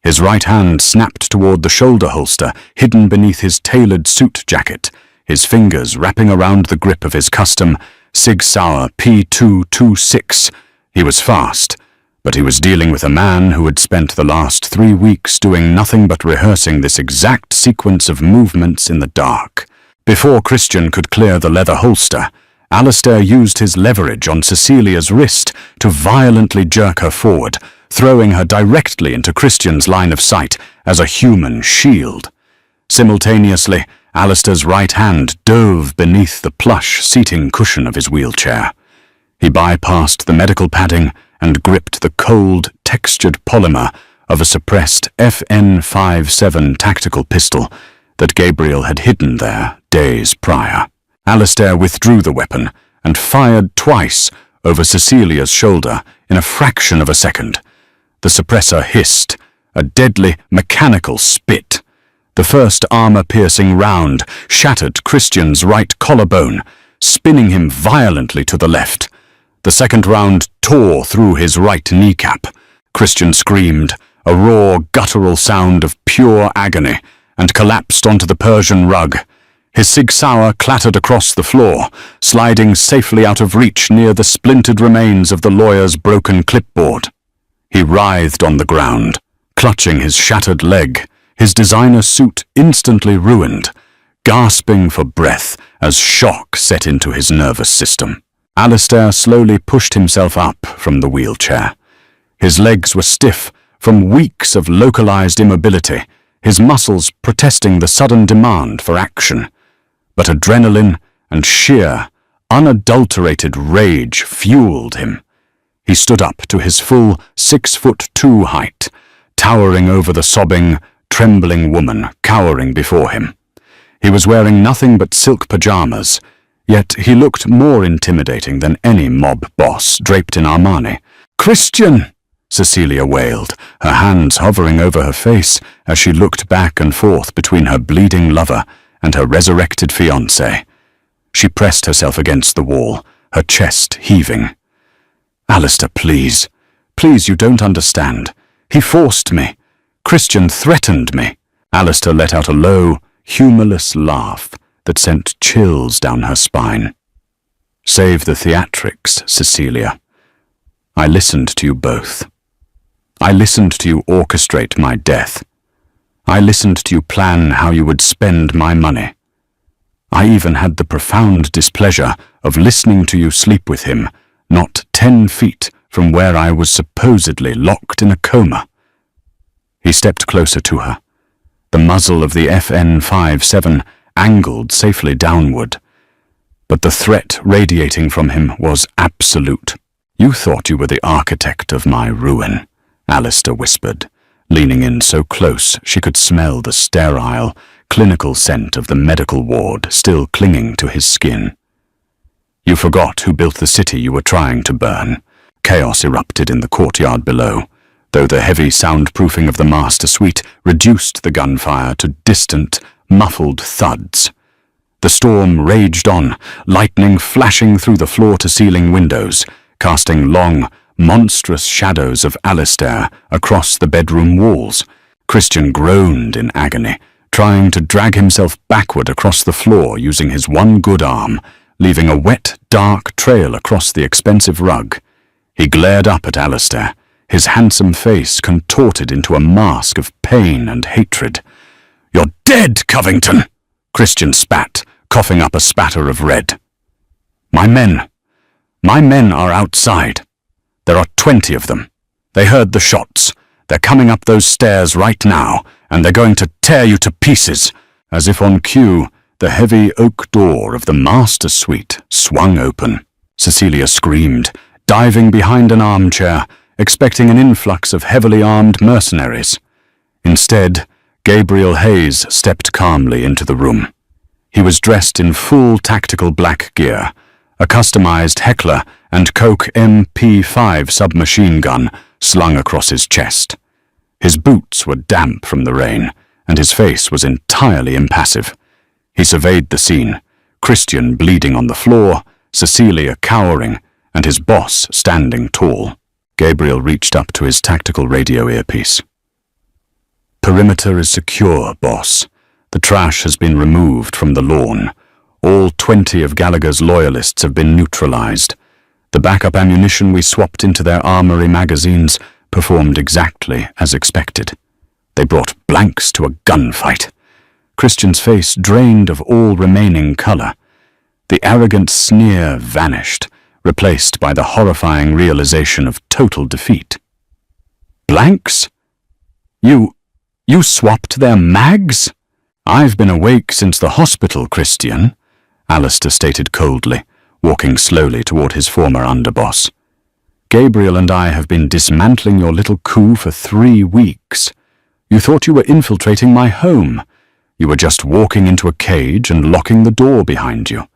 S1: His right hand snapped toward the shoulder holster hidden beneath his tailored suit jacket, his fingers wrapping around the grip of his custom Sig Sauer P226. He was fast, but he was dealing with a man who had spent the last 3 weeks doing nothing but rehearsing this exact sequence of movements in the dark. Before Christian could clear the leather holster, Alistair used his leverage on Cecilia's wrist to violently jerk her forward, throwing her directly into Christian's line of sight as a human shield. Simultaneously, Alistair's right hand dove beneath the plush seating cushion of his wheelchair. He bypassed the medical padding and gripped the cold, textured polymer of a suppressed FN-57 tactical pistol that Gabriel had hidden there days prior. Alistair withdrew the weapon and fired twice over Cecilia's shoulder in a fraction of a second. The suppressor hissed, a deadly mechanical spit. The first armor-piercing round shattered Christian's right collarbone, spinning him violently to the left. The second round tore through his right kneecap. Christian screamed, a raw, guttural sound of pure agony, and collapsed onto the Persian rug. His Sig Sauer clattered across the floor, sliding safely out of reach near the splintered remains of the lawyer's broken clipboard. He writhed on the ground, clutching his shattered leg, his designer suit instantly ruined, gasping for breath as shock set into his nervous system. Alistair slowly pushed himself up from the wheelchair. His legs were stiff from weeks of localized immobility, his muscles protesting the sudden demand for action. But adrenaline and sheer, unadulterated rage fueled him. He stood up to his full 6'2" height, towering over the sobbing, trembling woman cowering before him. He was wearing nothing but silk pajamas, yet he looked more intimidating than any mob boss draped in Armani. "Christian!" Cecilia wailed, her hands hovering over her face as she looked back and forth between her bleeding lover and her resurrected fiancé. She pressed herself against the wall, her chest heaving. "Alistair, please. Please, you don't understand. He forced me. Christian threatened me." Alistair let out a low, humorless laugh that sent chills down her spine. "Save the theatrics, Cecilia. I listened to you both. I listened to you orchestrate my death. I listened to you plan how you would spend my money. I even had the profound displeasure of listening to you sleep with him, not 10 feet from where I was supposedly locked in a coma." He stepped closer to her, the muzzle of the FN-57 angled safely downward. But the threat radiating from him was absolute. You thought you were the architect of my ruin, Alistair whispered, leaning in so close she could smell the sterile, clinical scent of the medical ward still clinging to his skin. You forgot who built the city you were trying to burn. Chaos erupted in the courtyard below, though the heavy soundproofing of the master suite reduced the gunfire to distant, muffled thuds. The storm raged on, lightning flashing through the floor-to-ceiling windows, casting long, monstrous shadows of Alistair across the bedroom walls. Christian groaned in agony, trying to drag himself backward across the floor using his one good arm, leaving a wet, dark trail across the expensive rug. He glared up at Alistair, his handsome face contorted into a mask of pain and hatred. "You're dead, Covington!" Christian spat, coughing up a spatter of red. My men are outside. There are 20 of them. They heard the shots. They're coming up those stairs right now, and they're going to tear you to pieces." As if on cue, the heavy oak door of the master suite swung open. Cecilia screamed, diving behind an armchair, expecting an influx of heavily armed mercenaries. Instead, Gabriel Hayes stepped calmly into the room. He was dressed in full tactical black gear, a customized Heckler and Coke MP5 submachine gun slung across his chest. His boots were damp from the rain, and his face was entirely impassive. He surveyed the scene, Christian bleeding on the floor, Cecilia cowering, and his boss standing tall. Gabriel reached up to his tactical radio earpiece. "Perimeter is secure, boss. The trash has been removed from the lawn. All 20 of Gallagher's loyalists have been neutralized. The backup ammunition we swapped into their armory magazines performed exactly as expected. They brought blanks to a gunfight." Christian's face drained of all remaining color. The arrogant sneer vanished, replaced by the horrifying realization of total defeat. "Blanks? You swapped their mags?" "I've been awake since the hospital, Christian," Alistair stated coldly, walking slowly toward his former underboss. "Gabriel and I have been dismantling your little coup for 3 weeks. You thought you were infiltrating my home. You were just walking into a cage and locking the door behind you."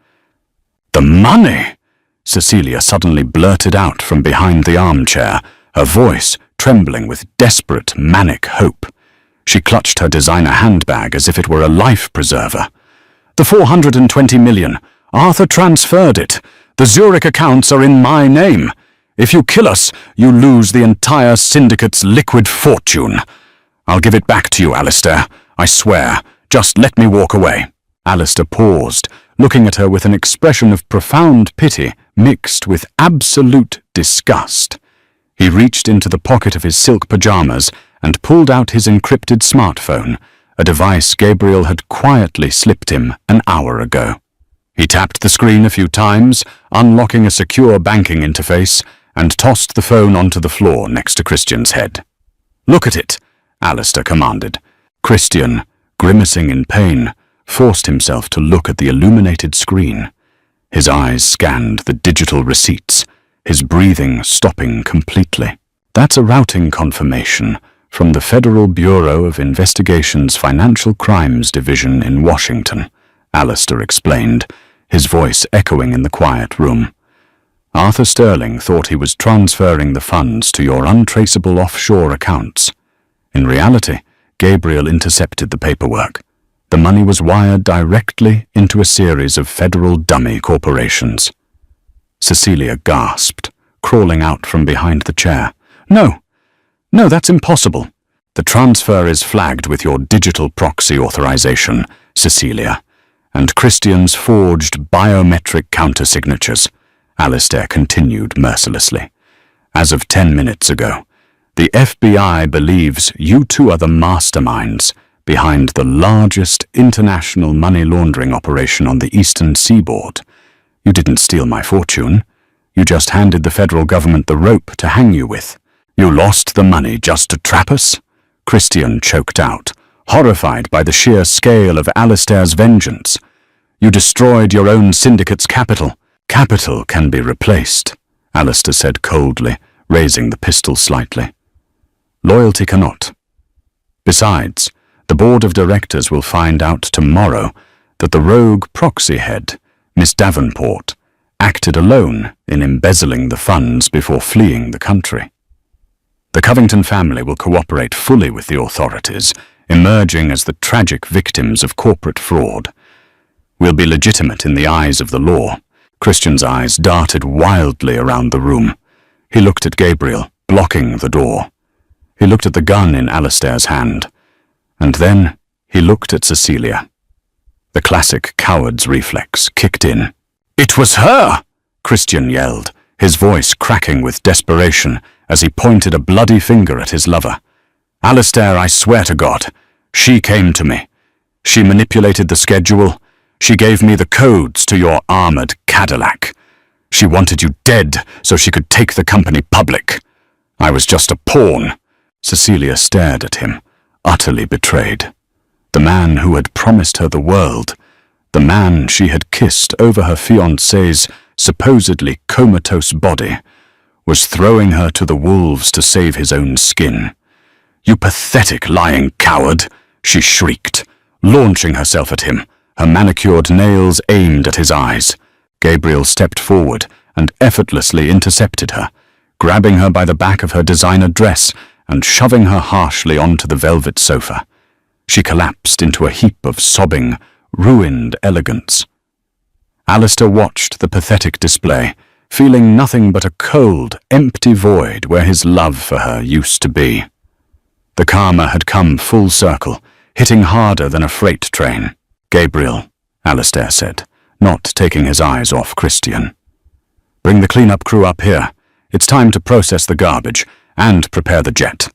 S1: "The money!" Cecilia suddenly blurted out from behind the armchair, her voice trembling with desperate, manic hope. She clutched her designer handbag as if it were a life preserver. "The 420 million. Arthur transferred it. The Zurich accounts are in my name. If you kill us, you lose the entire syndicate's liquid fortune. I'll give it back to you, Alistair. I swear. Just let me walk away." Alistair paused, looking at her with an expression of profound pity mixed with absolute disgust. He reached into the pocket of his silk pajamas and pulled out his encrypted smartphone, a device Gabriel had quietly slipped him an hour ago. He tapped the screen a few times, unlocking a secure banking interface, and tossed the phone onto the floor next to Christian's head. "Look at it," Alistair commanded. Christian, grimacing in pain, forced himself to look at the illuminated screen. His eyes scanned the digital receipts, his breathing stopping completely. "That's a routing confirmation from the Federal Bureau of Investigation's Financial Crimes Division in Washington," Alistair explained, his voice echoing in the quiet room. "Arthur Sterling thought he was transferring the funds to your untraceable offshore accounts. In reality, Gabriel intercepted the paperwork. The money was wired directly into a series of federal dummy corporations." Cecilia gasped, crawling out from behind the chair. No, that's impossible. The transfer is flagged with your digital proxy authorization, Cecilia, and Christian's forged biometric countersignatures," Alistair continued mercilessly. "As of 10 minutes ago, the FBI believes you two are the masterminds behind the largest international money laundering operation on the eastern seaboard. You didn't steal my fortune. You just handed the federal government the rope to hang you with. You lost the money just to trap us?" Christian choked out, horrified by the sheer scale of Alistair's vengeance. "You destroyed your own syndicate's capital. Capital can be replaced," Alistair said coldly, raising the pistol slightly. Loyalty cannot. Besides, the board of directors will find out tomorrow that the rogue proxy head, Miss Davenport, acted alone in embezzling the funds before fleeing the country. The Covington family will cooperate fully with the authorities, emerging as the tragic victims of corporate fraud. We'll be legitimate in the eyes of the law. Christian's eyes darted wildly around the room. He looked at Gabriel, blocking the door. He looked at the gun in Alistair's hand. And then he looked at Cecilia. The classic coward's reflex kicked in. "It was her!" Christian yelled, his voice cracking with desperation as he pointed a bloody finger at his lover. "Alistair, I swear to God, she came to me. She manipulated the schedule. She gave me the codes to your armored Cadillac. She wanted you dead so she could take the company public. I was just a pawn." Cecilia stared at him, utterly betrayed. The man who had promised her the world, the man she had kissed over her fiancé's supposedly comatose body, was throwing her to the wolves to save his own skin. "You pathetic lying coward," she shrieked, launching herself at him, her manicured nails aimed at his eyes. Gabriel stepped forward and effortlessly intercepted her, grabbing her by the back of her designer dress and shoving her harshly onto the velvet sofa. She collapsed into a heap of sobbing, ruined elegance. Alistair watched the pathetic display, feeling nothing but a cold, empty void where his love for her used to be. The karma had come full circle, hitting harder than a freight train. "Gabriel," Alistair said, not taking his eyes off Christian. "Bring the cleanup crew up here. It's time to process the garbage and prepare the jet.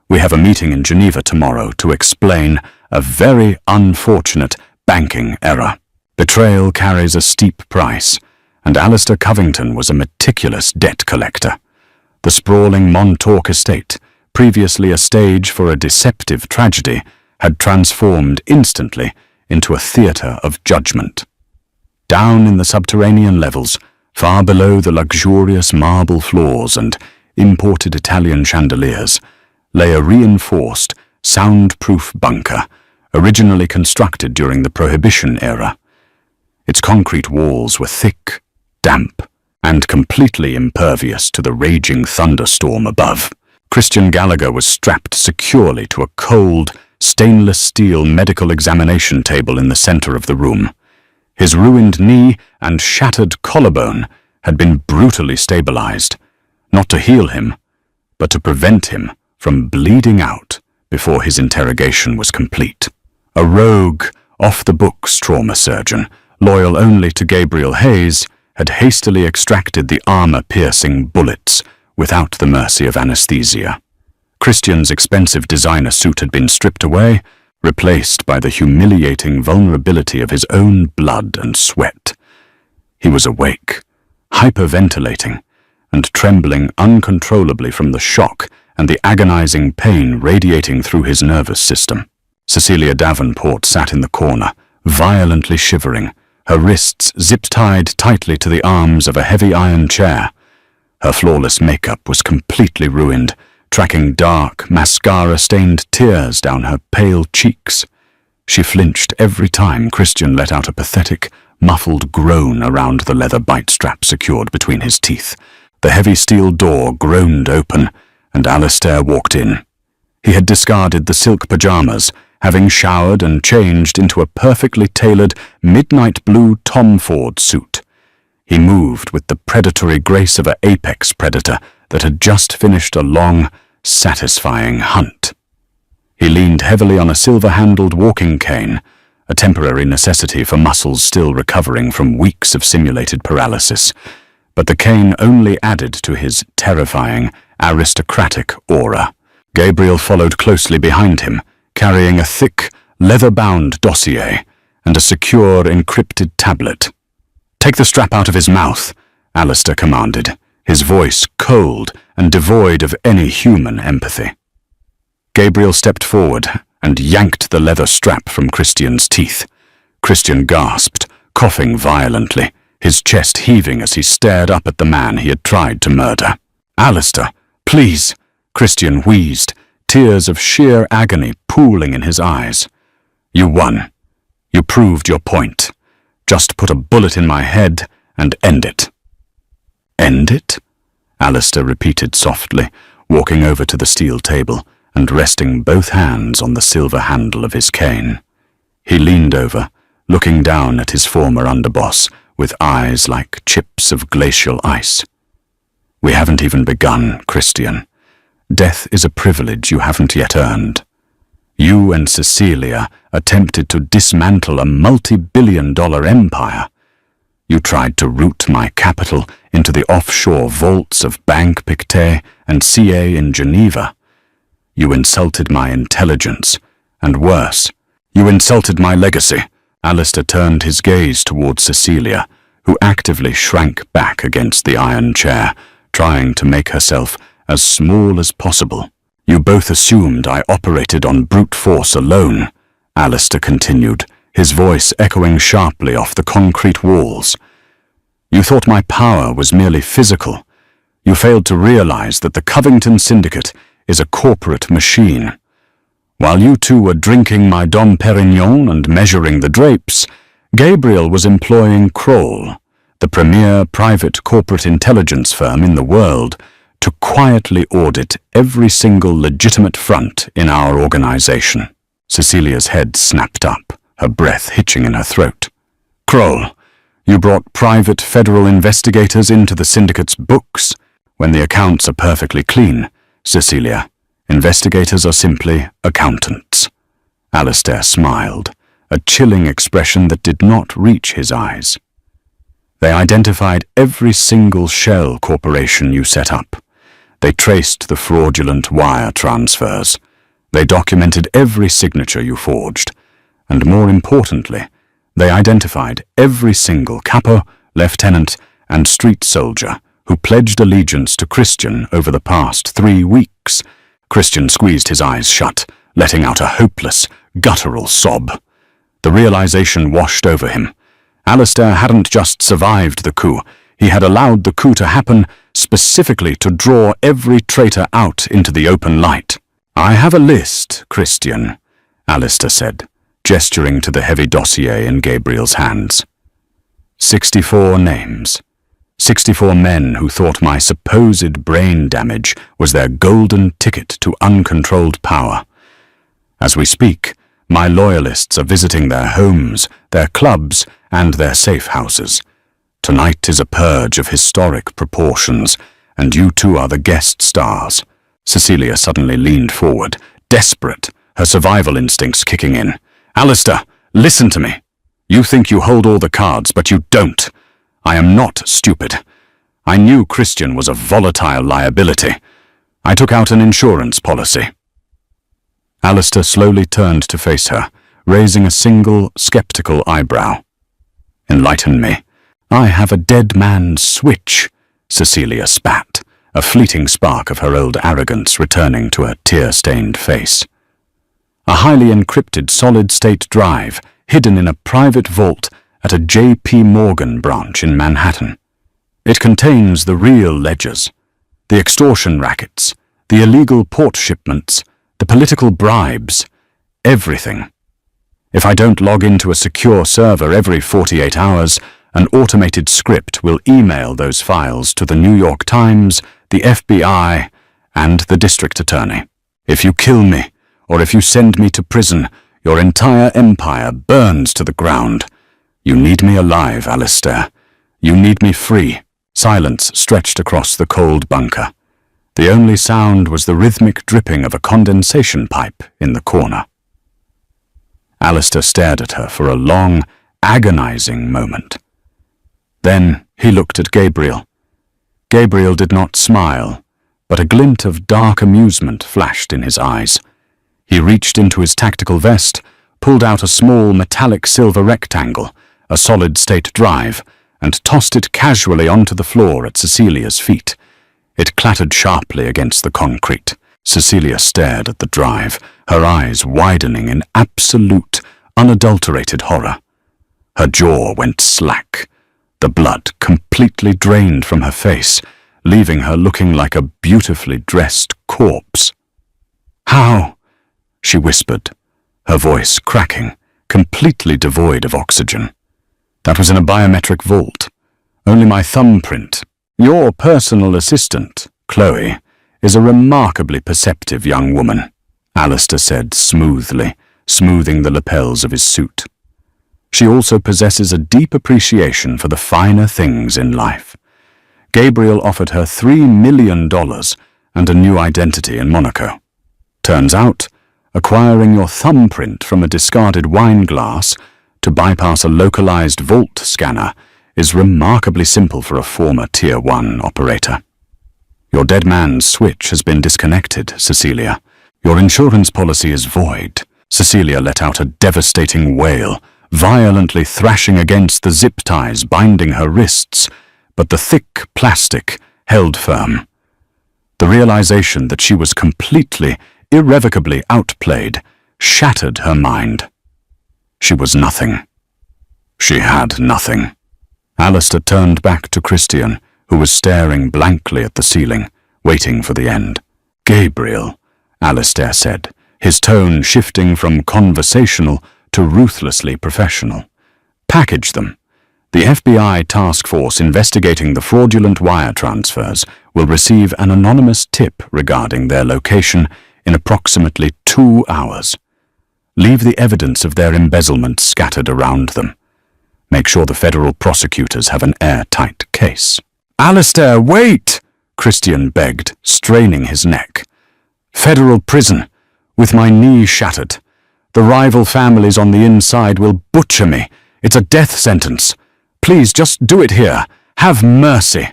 S1: We have a meeting in Geneva tomorrow to explain a very unfortunate banking error. Betrayal carries a steep price, and Alistair Covington was a meticulous debt collector. The sprawling Montauk estate, previously a stage for a deceptive tragedy, had transformed instantly into a theatre of judgment. Down in the subterranean levels, far below the luxurious marble floors and imported Italian chandeliers, lay a reinforced, soundproof bunker, originally constructed during the Prohibition era. Its concrete walls were thick, damp, and completely impervious to the raging thunderstorm above. Christian Gallagher was strapped securely to a cold, stainless steel medical examination table in the center of the room. His ruined knee and shattered collarbone had been brutally stabilized, not to heal him, but to prevent him from bleeding out before his interrogation was complete. A rogue, off-the-books trauma surgeon, loyal only to Gabriel Hayes, had hastily extracted the armor-piercing bullets without the mercy of anesthesia. Christian's expensive designer suit had been stripped away, replaced by the humiliating vulnerability of his own blood and sweat. He was awake, hyperventilating, and trembling uncontrollably from the shock and the agonizing pain radiating through his nervous system. Cecilia Davenport sat in the corner, violently shivering, her wrists zip-tied tightly to the arms of a heavy iron chair. Her flawless makeup was completely ruined, tracking dark, mascara-stained tears down her pale cheeks. She flinched every time Christian let out a pathetic, muffled groan around the leather bite strap secured between his teeth. The heavy steel door groaned open, and Alistair walked in. He had discarded the silk pajamas, having showered and changed into a perfectly tailored midnight blue Tom Ford suit. He moved with the predatory grace of an apex predator that had just finished a long, satisfying hunt. He leaned heavily on a silver-handled walking cane, a temporary necessity for muscles still recovering from weeks of simulated paralysis, but the cane only added to his terrifying, aristocratic aura. Gabriel followed closely behind him, carrying a thick, leather-bound dossier and a secure, encrypted tablet. "Take the strap out of his mouth," Alistair commanded, his voice cold and devoid of any human empathy. Gabriel stepped forward and yanked the leather strap from Christian's teeth. Christian gasped, coughing violently, his chest heaving as he stared up at the man he had tried to murder. "Alistair, please," Christian wheezed, tears of sheer agony pooling in his eyes. "You won. You proved your point. Just put a bullet in my head and end it." "End it?" Alistair repeated softly, walking over to the steel table and resting both hands on the silver handle of his cane. He leaned over, looking down at his former underboss with eyes like chips of glacial ice. "We haven't even begun, Christian. Death is a privilege you haven't yet earned. You and Cecilia attempted to dismantle a multi-billion-dollar empire. You tried to root my capital into the offshore vaults of Banque Pictet and CA in Geneva. You insulted my intelligence, and worse, you insulted my legacy." Alistair turned his gaze towards Cecilia, who actively shrank back against the iron chair, trying to make herself as small as possible. "You both assumed I operated on brute force alone," Alistair continued, his voice echoing sharply off the concrete walls. "You thought my power was merely physical. You failed to realize that the Covington Syndicate is a corporate machine. While you two were drinking my Dom Perignon and measuring the drapes, Gabriel was employing Kroll, the premier private corporate intelligence firm in the world, to quietly audit every single legitimate front in our organization." Cecilia's head snapped up, her breath hitching in her throat. "Kroll, you brought private federal investigators into the syndicate's books when the accounts are perfectly clean. Cecilia, investigators are simply accountants." Alistair smiled, a chilling expression that did not reach his eyes. "They identified every single shell corporation you set up. They traced the fraudulent wire transfers. They documented every signature you forged. And more importantly, they identified every single capo, lieutenant, and street soldier who pledged allegiance to Christian over the past 3 weeks." Christian squeezed his eyes shut, letting out a hopeless, guttural sob. The realization washed over him. Alistair hadn't just survived the coup, he had allowed the coup to happen specifically to draw every traitor out into the open light. "I have a list, Christian," Alistair said, gesturing to the heavy dossier in Gabriel's hands. 64 names. 64 men who thought my supposed brain damage was their golden ticket to uncontrolled power. As we speak, my loyalists are visiting their homes, their clubs, and their safe houses. Tonight is a purge of historic proportions, and you two are the guest stars. Cecilia suddenly leaned forward, desperate, her survival instincts kicking in. "Alistair, listen to me. You think you hold all the cards, but you don't. I am not stupid. I knew Christian was a volatile liability. I took out an insurance policy." Alistair slowly turned to face her, raising a single, skeptical eyebrow. "Enlighten me. I have a dead man's switch," Cecilia spat, a fleeting spark of her old arrogance returning to her tear-stained face. "A highly encrypted solid-state drive hidden in a private vault at a J.P. Morgan branch in Manhattan. It contains the real ledgers, the extortion rackets, the illegal port shipments, the political bribes, everything. If I don't log into a secure server every 48 hours, an automated script will email those files to the New York Times, the FBI, and the district attorney. If you kill me, or if you send me to prison, your entire empire burns to the ground. You need me alive, Alistair. You need me free." Silence stretched across the cold bunker. The only sound was the rhythmic dripping of a condensation pipe in the corner. Alistair stared at her for a long, agonizing moment. Then he looked at Gabriel. Gabriel did not smile, but a glint of dark amusement flashed in his eyes. He reached into his tactical vest, pulled out a small metallic silver rectangle, a solid-state drive, and tossed it casually onto the floor at Cecilia's feet. It clattered sharply against the concrete. Cecilia stared at the drive, her eyes widening in absolute, unadulterated horror. Her jaw went slack. the blood completely drained from her face, leaving her looking like a beautifully dressed corpse. "How?" she whispered, her voice cracking, completely devoid of oxygen. "That was in a biometric vault. Only my thumbprint. Your personal assistant, Chloe, is a remarkably perceptive young woman," Alistair said smoothly, smoothing the lapels of his suit. "She also possesses a deep appreciation for the finer things in life. Gabriel offered her $3 million and a new identity in Monaco. Turns out, acquiring your thumbprint from a discarded wine glass to bypass a localized vault scanner is remarkably simple for a former Tier 1 operator. Your dead man's switch has been disconnected, Cecilia. Your insurance policy is void." Cecilia let out a devastating wail, violently thrashing against the zip ties binding her wrists, but the thick plastic held firm. The realization that she was completely, irrevocably outplayed shattered her mind. She was nothing. She had nothing. Alistair turned back to Christian, who was staring blankly at the ceiling, waiting for the end. "Gabriel," Alistair said, his tone shifting from conversational to ruthlessly professional. "Package them. The FBI task force investigating the fraudulent wire transfers will receive an anonymous tip regarding their location in approximately 2 hours. Leave the evidence of their embezzlement scattered around them. Make sure the federal prosecutors have an airtight case." "Alistair, wait!" Christian begged, straining his neck. "Federal prison, with my knee shattered. The rival families on the inside will butcher me. It's a death sentence. Please, just do it here. Have mercy."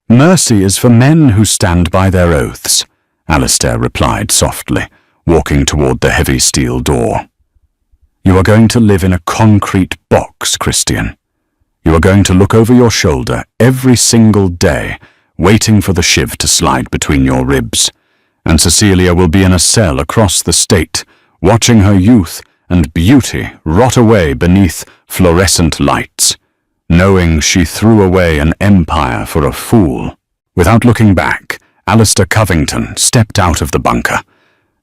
S1: "Mercy is for men who stand by their oaths," Alistair replied softly, walking toward the heavy steel door. "You are going to live in a concrete box, Christian. You are going to look over your shoulder every single day, waiting for the shiv to slide between your ribs. And Cecilia will be in a cell across the state, watching her youth and beauty rot away beneath fluorescent lights, knowing she threw away an empire for a fool." Without looking back, Alistair Covington stepped out of the bunker,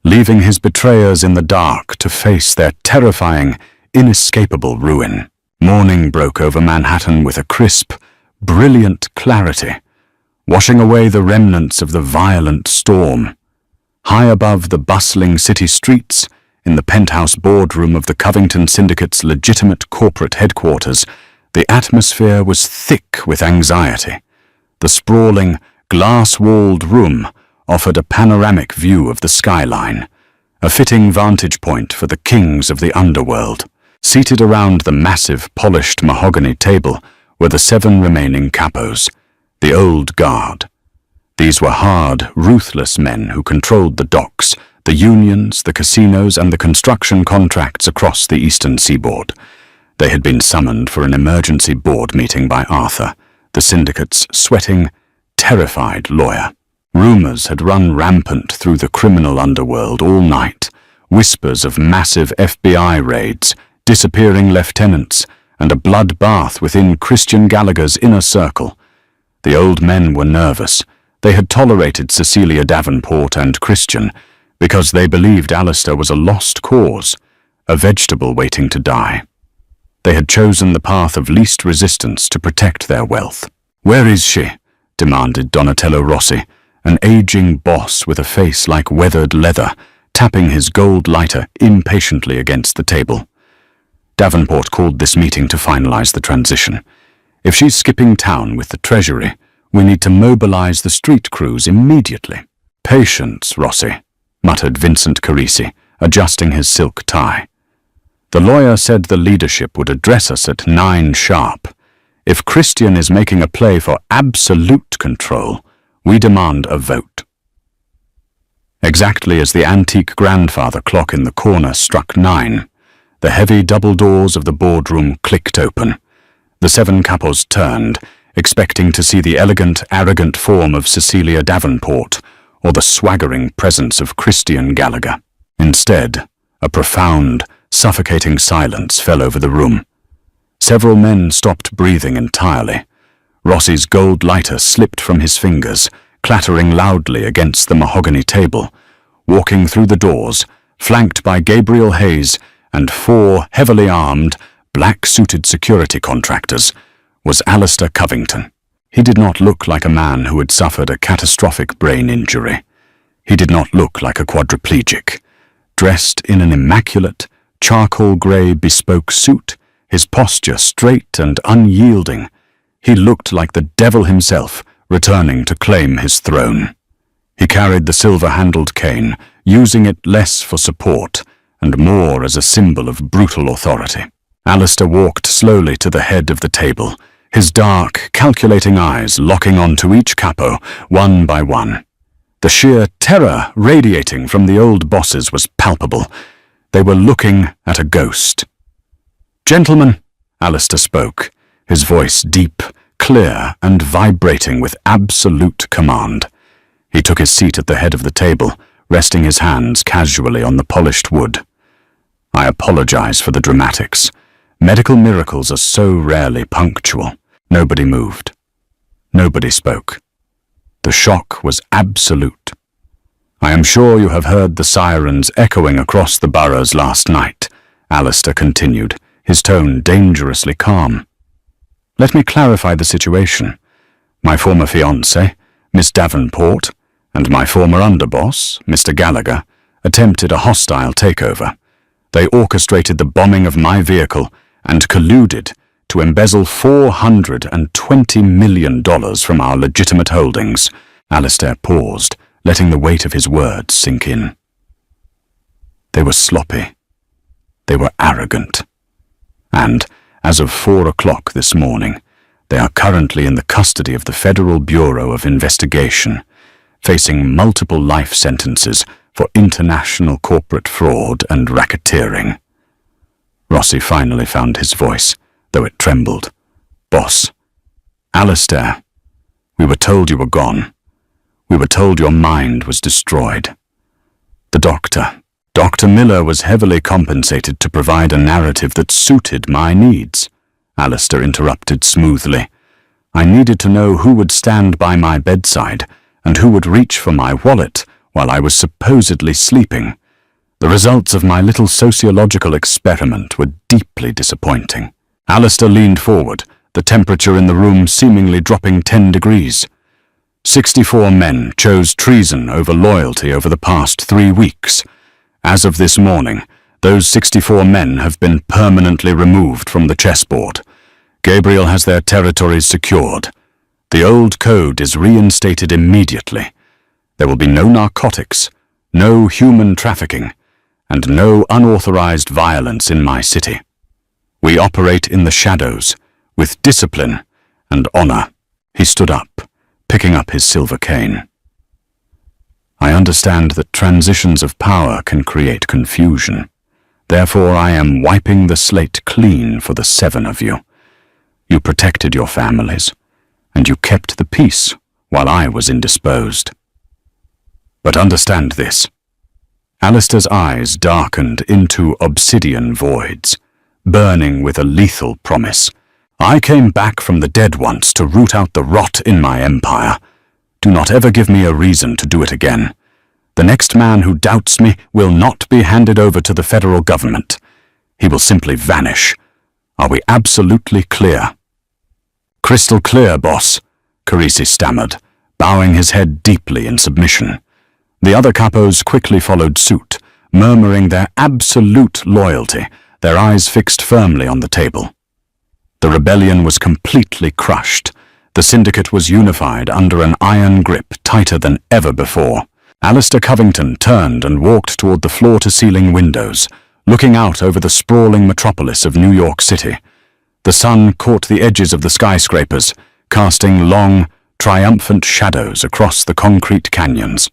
S1: leaving his betrayers in the dark to face their terrifying, inescapable ruin. Morning broke over Manhattan with a crisp, brilliant clarity, washing away the remnants of the violent storm. High above the bustling city streets, in the penthouse boardroom of the Covington Syndicate's legitimate corporate headquarters, the atmosphere was thick with anxiety. The sprawling, glass-walled room offered a panoramic view of the skyline, a fitting vantage point for the kings of the underworld. Seated around the massive, polished mahogany table were the 7 remaining capos, the old guard. These were hard, ruthless men who controlled the docks, the unions, the casinos, and the construction contracts across the eastern seaboard. They had been summoned for an emergency board meeting by Arthur, the syndicate's sweating, terrified lawyer. Rumors had run rampant through the criminal underworld all night, whispers of massive FBI raids, disappearing lieutenants, and a bloodbath within Christian Gallagher's inner circle. The old men were nervous. They had tolerated Cecilia Davenport and Christian because they believed Alistair was a lost cause, a vegetable waiting to die. They had chosen the path of least resistance to protect their wealth. "Where is she?" demanded Donatello Rossi, an aging boss with a face like weathered leather, tapping his gold lighter impatiently against the table. Davenport called this meeting to finalize the transition. "If she's skipping town with the Treasury, we need to mobilize the street crews immediately." "Patience, Rossi," muttered Vincent Carisi, adjusting his silk tie. "The lawyer said the leadership would address us at 9 sharp. If Christian is making a play for absolute control, we demand a vote." Exactly as the antique grandfather clock in the corner struck 9, the heavy double doors of the boardroom clicked open. The 7 capos turned, expecting to see the elegant, arrogant form of Cecilia Davenport or the swaggering presence of Christian Gallagher. Instead, a profound, suffocating silence fell over the room. Several men stopped breathing entirely, Rossi's gold lighter slipped from his fingers, clattering loudly against the mahogany table. Walking through the doors, flanked by Gabriel Hayes and 4 heavily armed, black-suited security contractors, was Alistair Covington. He did not look like a man who had suffered a catastrophic brain injury. He did not look like a quadriplegic. Dressed in an immaculate, charcoal-grey bespoke suit, his posture straight and unyielding, he looked like the devil himself returning to claim his throne. He carried the silver-handled cane, using it less for support and more as a symbol of brutal authority. Alistair walked slowly to the head of the table, his dark, calculating eyes locking onto each capo, one by one. The sheer terror radiating from the old bosses was palpable. They were looking at a ghost. "Gentlemen," Alistair spoke, his voice deep, clear, and vibrating with absolute command. He took his seat at the head of the table, resting his hands casually on the polished wood. "I apologize for the dramatics. Medical miracles are so rarely punctual." Nobody moved. Nobody spoke. The shock was absolute. "I am sure you have heard the sirens echoing across the boroughs last night," Alistair continued, his tone dangerously calm. "Let me clarify the situation. My former fiancée, Miss Davenport, and my former underboss, Mr. Gallagher, attempted a hostile takeover. They orchestrated the bombing of my vehicle and colluded to embezzle $420 million from our legitimate holdings." Alistair paused, letting the weight of his words sink in. They were sloppy. They were arrogant. And, as of 4 o'clock this morning, they are currently in the custody of the Federal Bureau of Investigation, facing multiple life sentences for international corporate fraud and racketeering. Rossi finally found his voice, though it trembled. "Boss, Alistair, we were told you were gone. We were told your mind was destroyed. The Dr. Miller was heavily compensated to provide a narrative that suited my needs," Alistair interrupted smoothly. "I needed to know who would stand by my bedside and who would reach for my wallet while I was supposedly sleeping. The results of my little sociological experiment were deeply disappointing." Alistair leaned forward, the temperature in the room seemingly dropping 10 degrees. 64 men chose treason over loyalty over the past 3 weeks. As of this morning, those 64 men have been permanently removed from the chessboard. Gabriel has their territories secured. The old code is reinstated immediately. There will be no narcotics, no human trafficking, and no unauthorized violence in my city. We operate in the shadows, with discipline and honor. He stood up, picking up his silver cane. "I understand that transitions of power can create confusion. Therefore, I am wiping the slate clean for the 7 of you. You protected your families, and you kept the peace while I was indisposed. But understand this." Alistair's eyes darkened into obsidian voids, burning with a lethal promise. "I came back from the dead once to root out the rot in my empire. Do not ever give me a reason to do it again. The next man who doubts me will not be handed over to the federal government. He will simply vanish. Are we absolutely clear?" "Crystal clear, boss," Carisi stammered, bowing his head deeply in submission. The other capos quickly followed suit, murmuring their absolute loyalty, their eyes fixed firmly on the table. The rebellion was completely crushed. The syndicate was unified under an iron grip tighter than ever before. Alistair Covington turned and walked toward the floor-to-ceiling windows, looking out over the sprawling metropolis of New York City. The sun caught the edges of the skyscrapers, casting long, triumphant shadows across the concrete canyons.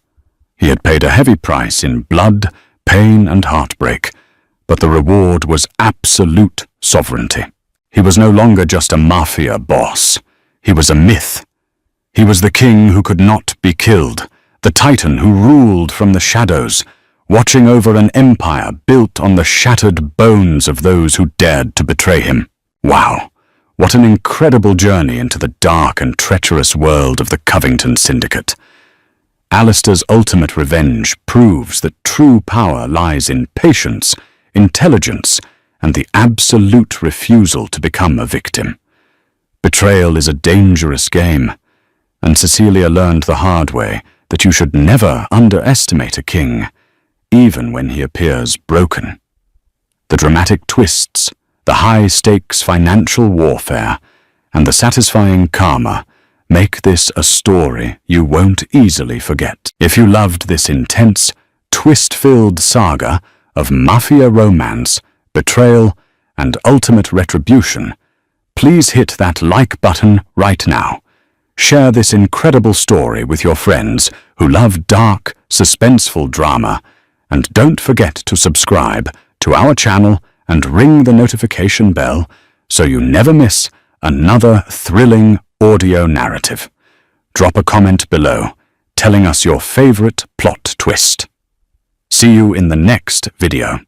S1: He had paid a heavy price in blood, pain, and heartbreak, but the reward was absolute sovereignty. He was no longer just a Mafia boss. He was a myth. He was the king who could not be killed, the titan who ruled from the shadows, watching over an empire built on the shattered bones of those who dared to betray him. Wow, What an incredible journey into the dark and treacherous world of the Covington Syndicate. Alistair's ultimate revenge proves that true power lies in patience, intelligence, and the absolute refusal to become a victim. Betrayal is a dangerous game, and Cecilia learned the hard way that you should never underestimate a king, even when he appears broken. The dramatic twists, the high-stakes financial warfare, and the satisfying karma make this a story you won't easily forget. If you loved this intense, twist-filled saga of mafia romance, betrayal, and ultimate retribution, please hit that like button right now. Share this incredible story with your friends who love dark, suspenseful drama, and don't forget to subscribe to our channel and ring the notification bell so you never miss another thrilling audio narrative. Drop a comment below telling us your favorite plot twist. See you in the next video.